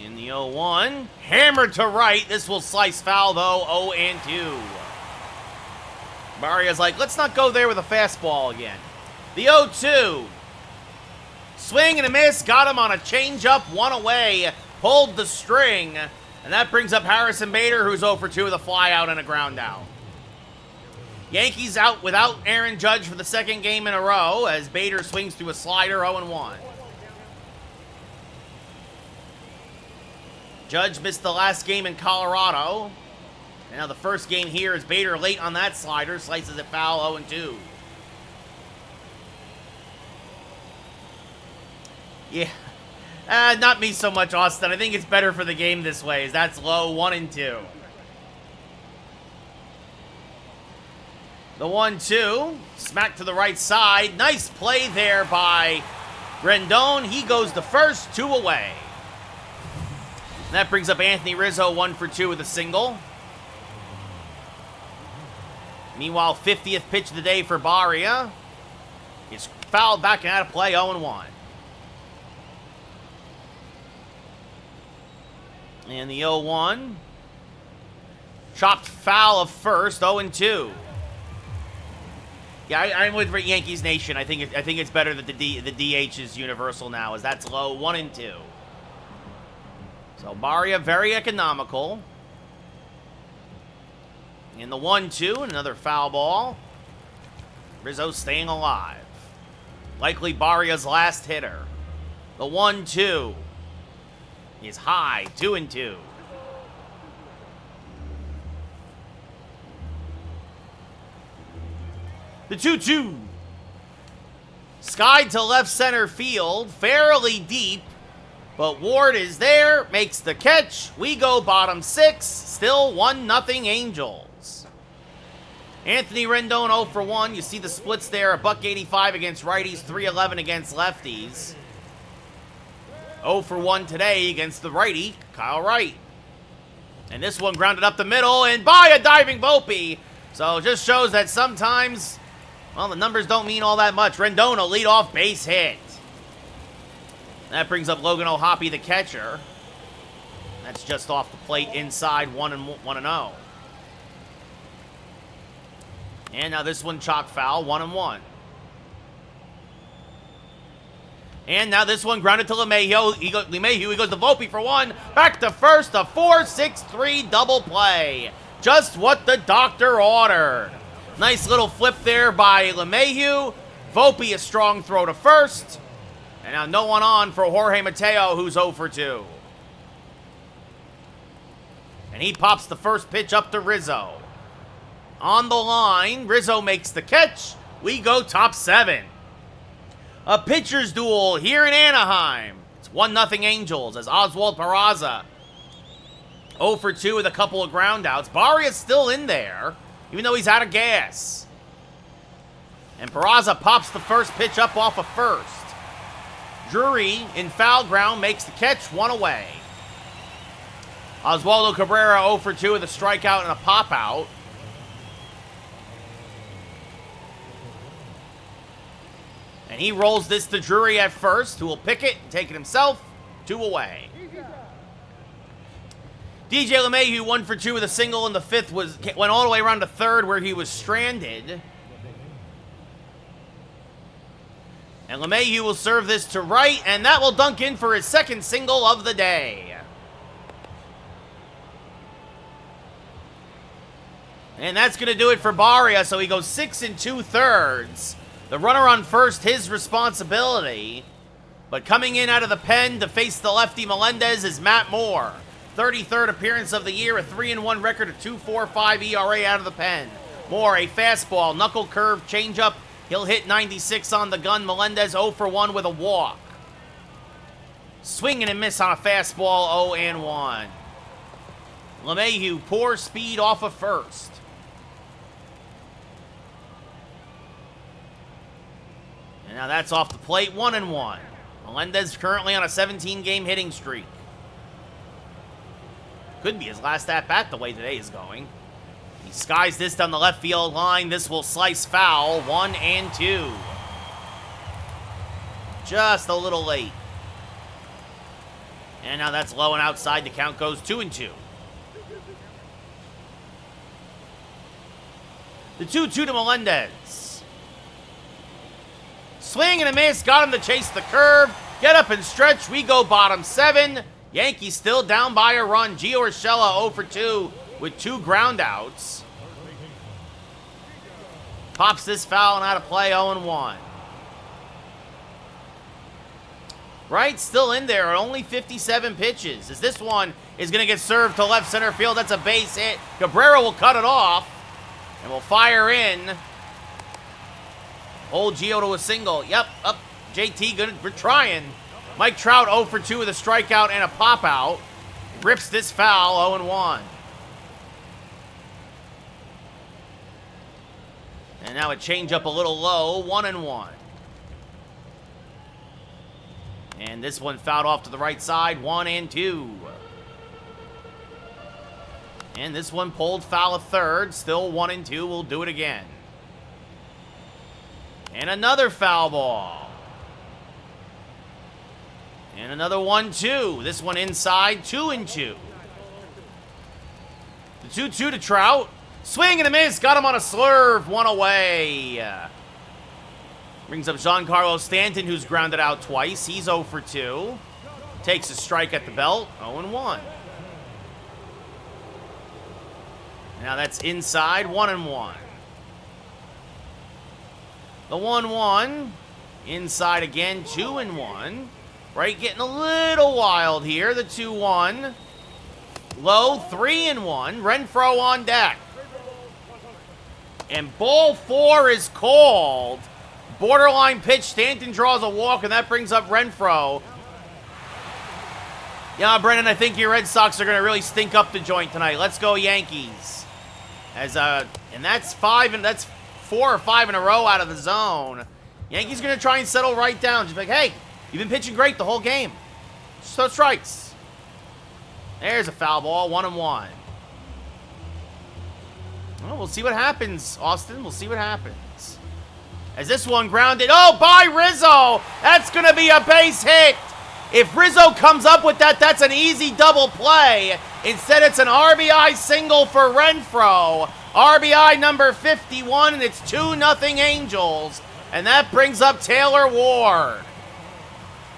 In the 0-1, hammered to right. This will slice foul, though, 0-2. Barria's like, let's not go there with a fastball again. The 0-2. Swing and a miss, got him on a changeup, 1 away, pulled the string, and that brings up Harrison Bader, who's 0 for 2 with a flyout and a ground out. Yankees out without Aaron Judge for the second game in a row as Bader swings through a slider, 0-1. Judge missed the last game in Colorado. And now the first game here is Bader late on that slider, slices it foul, 0-2. Yeah, not me so much, Austin. I think it's better for the game this way, as that's low, 1-2. The 1-2, smack to the right side. Nice play there by Rendon. He goes to first, 2 away. And that brings up Anthony Rizzo, 1 for 2 with a single. Meanwhile, 50th pitch of the day for Barria. It's fouled back and out of play, 0-1. And the 0-1. Chopped foul of first, 0-2. Yeah, I'm with Yankees Nation. I think it's better that the DH is universal now, as that's low, 1-2. So Barria very economical. In the 1-2, another foul ball. Rizzo staying alive. Likely Barria's last hitter. The 1-2. is high, 2-2. The 2-2. Skied to left center field, fairly deep, but Ward is there, makes the catch. We go bottom 6, still 1-0 Angels. Anthony Rendon 0 for 1. You see the splits there, $1.85 against righties, $3.11 against lefties. 0 for 1 today against the righty, Kyle Wright. And this one grounded up the middle and by a diving Volpe. So it just shows that sometimes, well, the numbers don't mean all that much. Rendon, a leadoff base hit. That brings up Logan O'Hoppe, the catcher. That's just off the plate inside 1-0. And now this one chalk foul, 1-1. And now this one grounded to LeMahieu. He goes to Volpe for 1. Back to first, a 4-6-3 double play. Just what the doctor ordered. Nice little flip there by LeMahieu. Volpe, a strong throw to first. And now no one on for Jorge Mateo, who's 0 for 2. And he pops the first pitch up to Rizzo. On the line, Rizzo makes the catch. We go top 7. A pitcher's duel here in Anaheim. It's 1-0 Angels as Oswald Peraza 0 for 2 with a couple of groundouts. Barria's still in there, even though he's out of gas. And Peraza pops the first pitch up off of first. Drury in foul ground makes the catch, 1 away. Oswaldo Cabrera 0 for 2 with a strikeout and a pop-out. And he rolls this to Drury at first, who will pick it and take it himself, 2 away. DJ LeMahieu 1 for 2 with a single in the 5th, went all the way around to 3rd where he was stranded. And LeMahieu will serve this to right, and that will dunk in for his 2nd single of the day. And that's going to do it for Barria, so he goes 6 2/3. The runner on first, his responsibility. But coming in out of the pen to face the lefty Melendez is Matt Moore. 33rd appearance of the year, a 3-1 record, a 2.45 ERA out of the pen. Moore, a fastball, knuckle curve, changeup. He'll hit 96 on the gun. Melendez 0 for 1 with a walk. Swing and a miss on a fastball, 0-1. LeMahieu, poor speed off of first. And now that's off the plate, 1-1. Melendez currently on a 17-game hitting streak. Could be his last at-bat the way today is going. He skies this down the left field line. This will slice foul, 1-2. Just a little late. And now that's low and outside. The count goes 2-2. The 2-2 to Melendez. Swing and a miss. Got him to chase the curve. Get up and stretch. We go bottom 7. Yankees still down by a run. Gio Urshela 0 for 2 with 2 groundouts. Pops this foul and out of play, 0-1. Right, still in there at only 57 pitches. As this one is going to get served to left center field. That's a base hit. Cabrera will cut it off and will fire in. Hold Gio to a single. Yep, up. JT, good. We're trying. Mike Trout 0 for 2 with a strikeout and a pop-out. Rips this foul, 0-1. And now a change-up a little low, 1-1. And this one fouled off to the right side, 1-2. And this one pulled foul of third, still 1-2. We'll do it again. And another foul ball. And another 1-2. This one inside, 2-2. The 2-2 to Trout. Swing and a miss. Got him on a slurve. 1 away. Brings up Giancarlo Stanton, who's grounded out twice. He's 0 for 2. Takes a strike at the belt. 0-1. Now that's inside. 1-1. The 1-1. Inside again. 2-1. Right, getting a little wild here. The 2-1. Low, 3-1. Renfroe on deck. And ball 4 is called. Borderline pitch. Stanton draws a walk, and that brings up Renfroe. Yeah, Brennan, I think your Red Sox are going to really stink up the joint tonight. Let's go Yankees. And that's 4 or 5 in a row out of the zone. Yankees going to try and settle right down. Just like, hey, you've been pitching great the whole game. So strikes. There's a foul ball, 1-1. Well, we'll see what happens, Austin. We'll see what happens. As this one grounded. Oh, by Rizzo. That's going to be a base hit. If Rizzo comes up with that, that's an easy double play. Instead, it's an RBI single for Renfroe. RBI number 51, and it's 2-0 Angels. And that brings up Taylor Ward.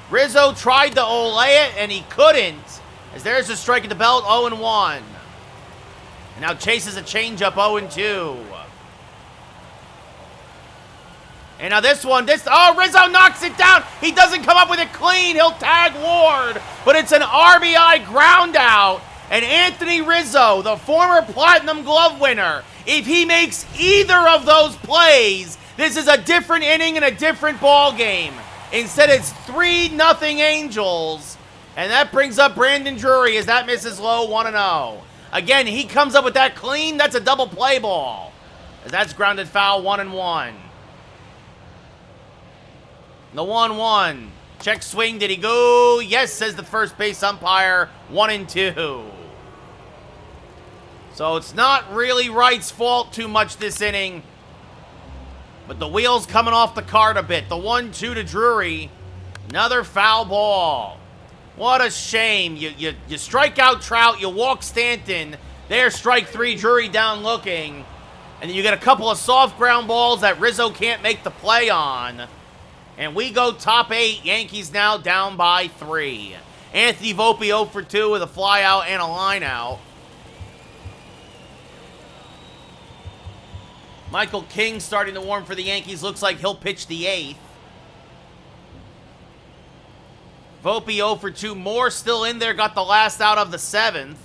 Rizzo tried to olay it, and he couldn't. As there's a strike at the belt, 0-1. And now chases a changeup, 0-2. And now this one, Rizzo knocks it down. He doesn't come up with it clean. He'll tag Ward, but it's an RBI ground out. And Anthony Rizzo, the former Platinum Glove winner, if he makes either of those plays, this is a different inning and a different ball game. Instead, it's 3-0 Angels. And that brings up Brandon Drury as that misses low, 1-0. Again, he comes up with that clean. That's a double play ball. As that's grounded foul, 1-1. The 1-1. Check swing. Did he go? Yes, says the first base umpire. 1-2. So it's not really Wright's fault too much this inning. But the wheel's coming off the cart a bit. The 1-2 to Drury. Another foul ball. What a shame. You strike out Trout. You walk Stanton. There's strike 3. Drury down looking. And then you get a couple of soft ground balls that Rizzo can't make the play on. And we go top 8. Yankees now down by 3. Anthony Volpe 0 for 2 with a fly out and a line out. Michael King starting to warm for the Yankees. Looks like he'll pitch the 8th. Volpe 0 for 2. Moore still in there. Got the last out of the 7th.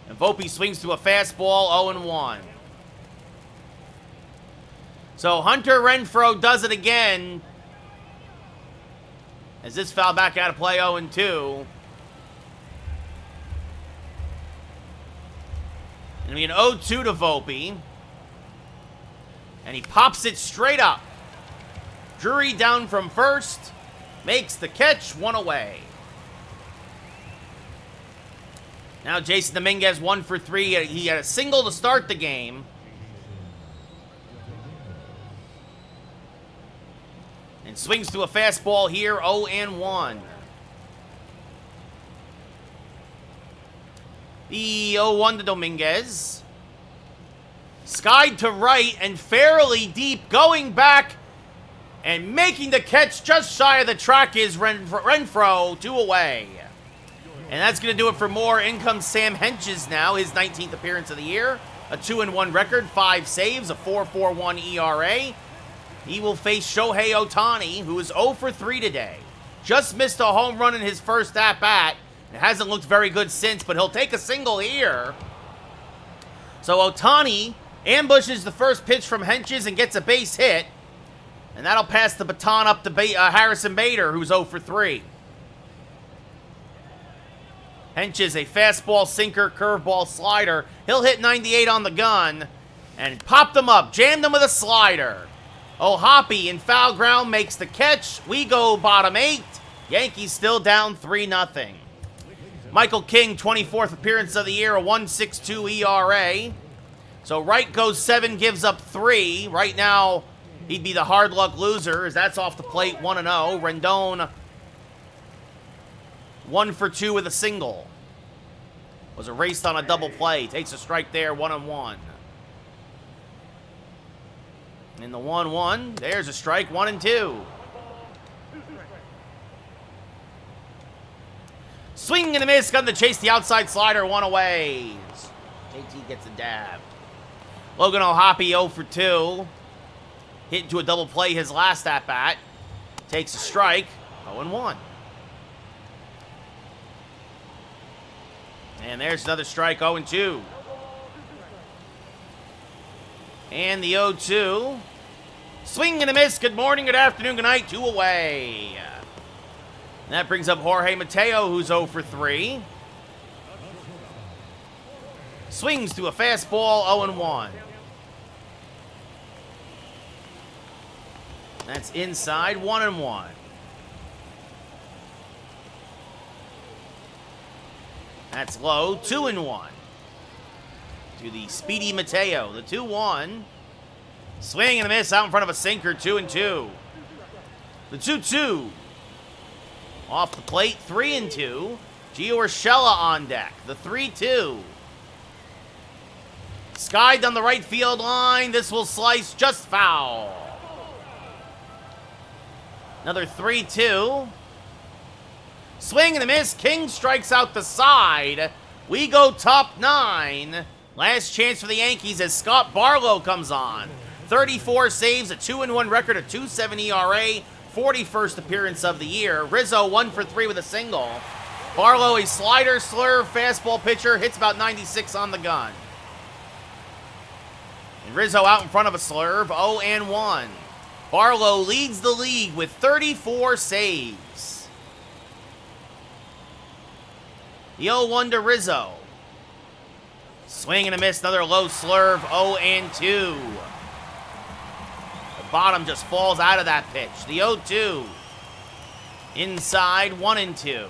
And Volpe swings to a fastball, 0-1. So Hunter Renfroe does it again. As this foul back out of play, 0-2. And we an 0-2 to Volpe. And he pops it straight up. Drury down from first. Makes the catch, 1 away. Now Jason Dominguez 1 for 3. He had a single to start the game. And swings to a fastball here, 0-1. The 0-1 to Dominguez. Skied to right and fairly deep. Going back and making the catch just shy of the track is Renfroe, 2 away. And that's going to do it for Moore. In comes Sam Hentges now, his 19th appearance of the year. A 2-1 record, 5 saves, a 4.41 ERA. He will face Shohei Ohtani, who is 0 for 3 today. Just missed a home run in his first at-bat. It hasn't looked very good since, but he'll take a single here. So Ohtani ambushes the first pitch from Hentges and gets a base hit. And that'll pass the baton up to Harrison Bader, who's 0 for 3. Hentges, a fastball, sinker, curveball, slider. He'll hit 98 on the gun. And popped him up, jammed him with a slider. O'Hoppe in foul ground makes the catch. We go bottom 8. Yankees still down 3-0. Michael King, 24th appearance of the year, a 1.62 ERA. So Wright goes 7, gives up 3. Right now, he'd be the hard luck loser, as that's off the plate, 1-0. Rendon, 1 for 2 with a single. Was erased on a double play. Takes a strike there, 1-1. In the 1-1, there's a strike, 1-2. Swing and a miss, gun to chase the outside slider, 1 away. JT gets a dab. Logan O'Hoppe 0 for 2. Hit into a double play his last at-bat. Takes a strike, 0-1. And there's another strike, 0-2. And the 0-2. Swing and a miss. Good morning, good afternoon, good night. 2 away. And that brings up Jorge Mateo, who's 0 for 3. Swings to a fastball, 0-1. That's inside, 1-1. That's low, 2-1. To the speedy Mateo, the 2-1. Swing and a miss out in front of a sinker, 2-2. The 2-2. Off the plate, 3-2. Gio Urshela on deck, the 3-2. Skied down the right field line. This will slice just foul. Another 3-2. Swing and a miss. King strikes out the side. We go top 9. Last chance for the Yankees as Scott Barlow comes on. 34 saves, a 2-1 record, a 2.7 ERA, 41st appearance of the year. Rizzo 1 for 3 with a single. Barlow, a slider, slurve, fastball pitcher, hits about 96 on the gun. And Rizzo out in front of a slurve, 0-1. Barlow leads the league with 34 saves. The 0-1 to Rizzo. Swing and a miss, another low slurve, 0-2. The bottom just falls out of that pitch. The 0-2. Inside, 1-2.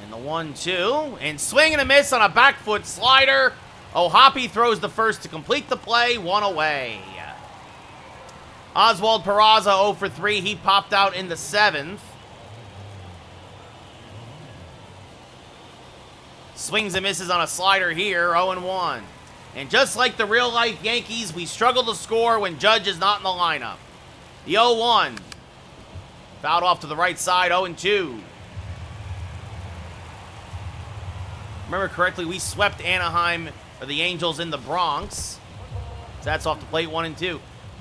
And the 1-2. And swing and a miss on a back foot slider. O'Hoppe throws the first to complete the play, 1 away. Oswald Peraza 0 for 3. He popped out in the 7th. Swings and misses on a slider here, 0-1. And just like the real-life Yankees, we struggle to score when Judge is not in the lineup. The 0-1. Fouled off to the right side, 0-2. Remember correctly, we swept Anaheim, or the Angels, in the Bronx. So that's off the plate, 1-2.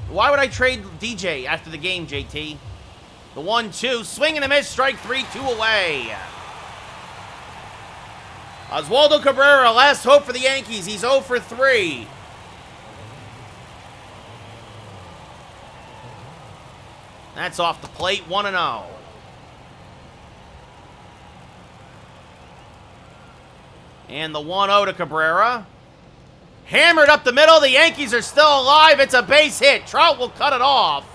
Why would I trade DJ after the game, JT? The 1-2. Swing and a miss, strike 3, 2 away. Oswaldo Cabrera, last hope for the Yankees. He's 0 for 3. That's off the plate, 1-0. And the 1-0 to Cabrera. Hammered up the middle. The Yankees are still alive. It's a base hit. Trout will cut it off.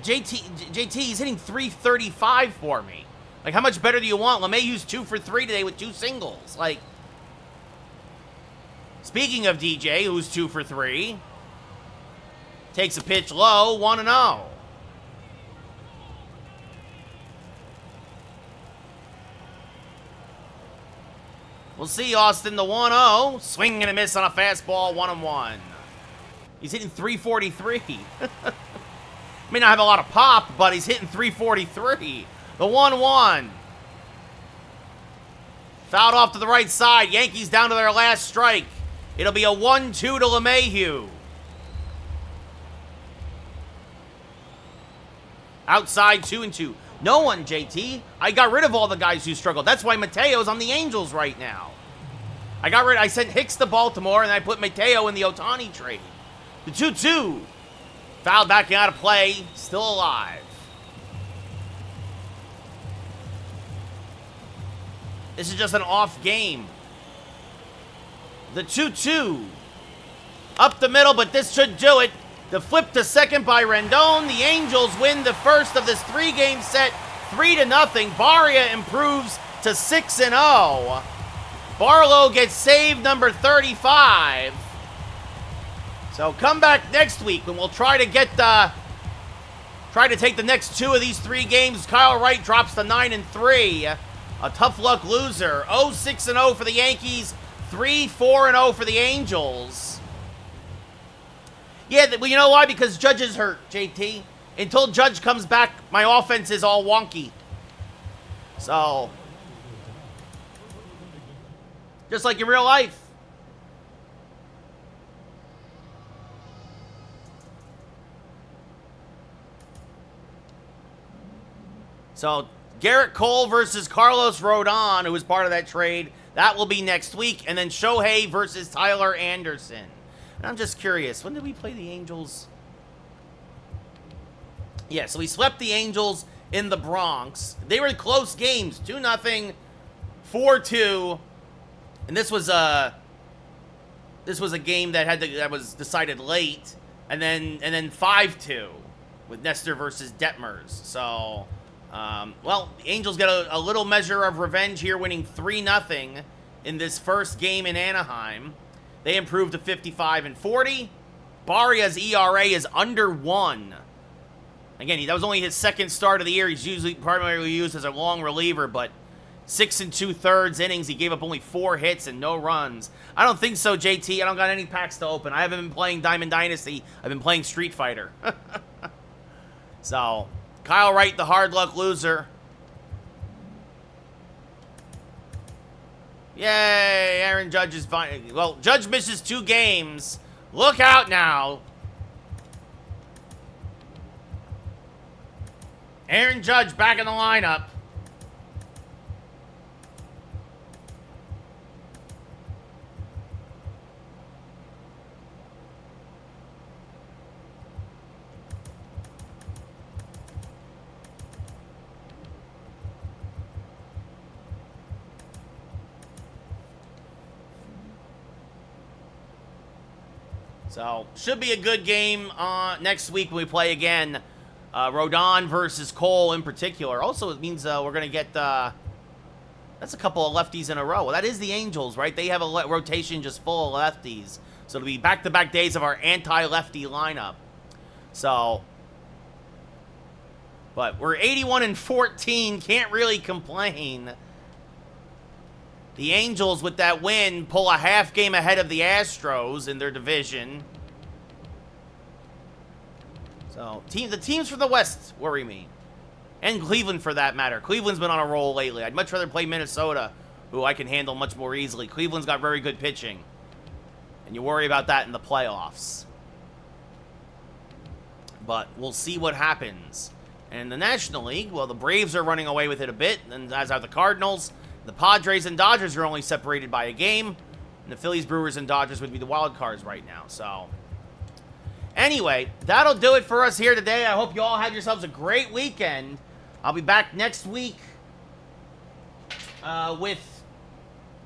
JT, he's hitting .335 for me. Like, how much better do you want? LeMahieu's 2 for 3 today with 2 singles. Like, speaking of DJ, who's 2 for 3, takes a pitch low, 1-0. We'll see, Austin, the 1-0. Swing and a miss on a fastball, 1-1. He's hitting .343. May not have a lot of pop, but he's hitting .343. The 1-1. Fouled off to the right side. Yankees down to their last strike. It'll be a 1-2 to LeMahieu. Outside, 2-2. No one, JT. I got rid of all the guys who struggled. That's why Mateo's on the Angels right now. I sent Hicks to Baltimore, and I put Mateo in the Ohtani trade. The 2-2. Fouled back out of play. Still alive. This is just an off game. The 2-2. Up the middle, but this should do it. The flip to second by Rendon. The Angels win the first of this 3-game set, 3-0. Barria improves to 6-0. Barlow gets save number 35. So come back next week when we'll try to take the next 2 of these 3 games. Kyle Wright drops to 9-3. A tough luck loser. 0-6-0 for the Yankees. 3-4-0 for the Angels. Yeah, well, you know why? Because Judge is hurt, JT. Until Judge comes back, my offense is all wonky. So, just like in real life. So, Garrett Cole versus Carlos Rodon, who was part of that trade. That will be next week. And then Shohei versus Tyler Anderson. And I'm just curious, when did we play the Angels? Yeah, so we swept the Angels in the Bronx. They were close games, 2-0, 4-2. And this was a game that was decided late, and then 5-2 with Nestor versus Detmers. So, well, the Angels get a little measure of revenge here, winning 3-0 in this first game in Anaheim. They improved to 55-40. Barria's ERA is under 1. Again, that was only his second start of the year. He's usually primarily used as a long reliever, but 6 2/3 innings. He gave up only 4 hits and no runs. I don't think so, JT. I don't got any packs to open. I haven't been playing Diamond Dynasty. I've been playing Street Fighter. So, Kyle Wright, the hard luck loser. Yay, Aaron Judge is fine. Well, Judge misses 2 games. Look out now. Aaron Judge back in the lineup. So, should be a good game next week when we play again. Rodon versus Cole in particular. Also, it means we're going to get... that's a couple of lefties in a row. Well, that is the Angels, right? They have a rotation just full of lefties. So, it'll be back-to-back days of our anti-lefty lineup. So... But we're 81-14. Can't really complain. The Angels, with that win, pull a half game ahead of the Astros in their division. So, the teams from the West worry me. And Cleveland, for that matter. Cleveland's been on a roll lately. I'd much rather play Minnesota, who I can handle much more easily. Cleveland's got very good pitching. And you worry about that in the playoffs. But we'll see what happens. And in the National League, well, the Braves are running away with it a bit, and as are the Cardinals. The Padres and Dodgers are only separated by a game. And the Phillies, Brewers, and Dodgers would be the wild cards right now. So, anyway, that'll do it for us here today. I hope you all have yourselves a great weekend. I'll be back next week with,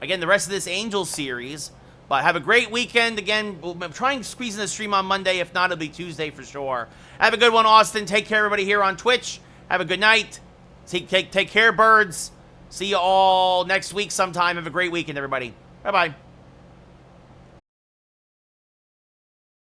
again, the rest of this Angels series. But have a great weekend. Again, we'll try and squeeze in the stream on Monday. If not, it'll be Tuesday for sure. Have a good one, Austin. Take care, everybody here on Twitch. Have a good night. Take care, birds. See you all next week sometime. Have a great weekend, everybody. Bye-bye.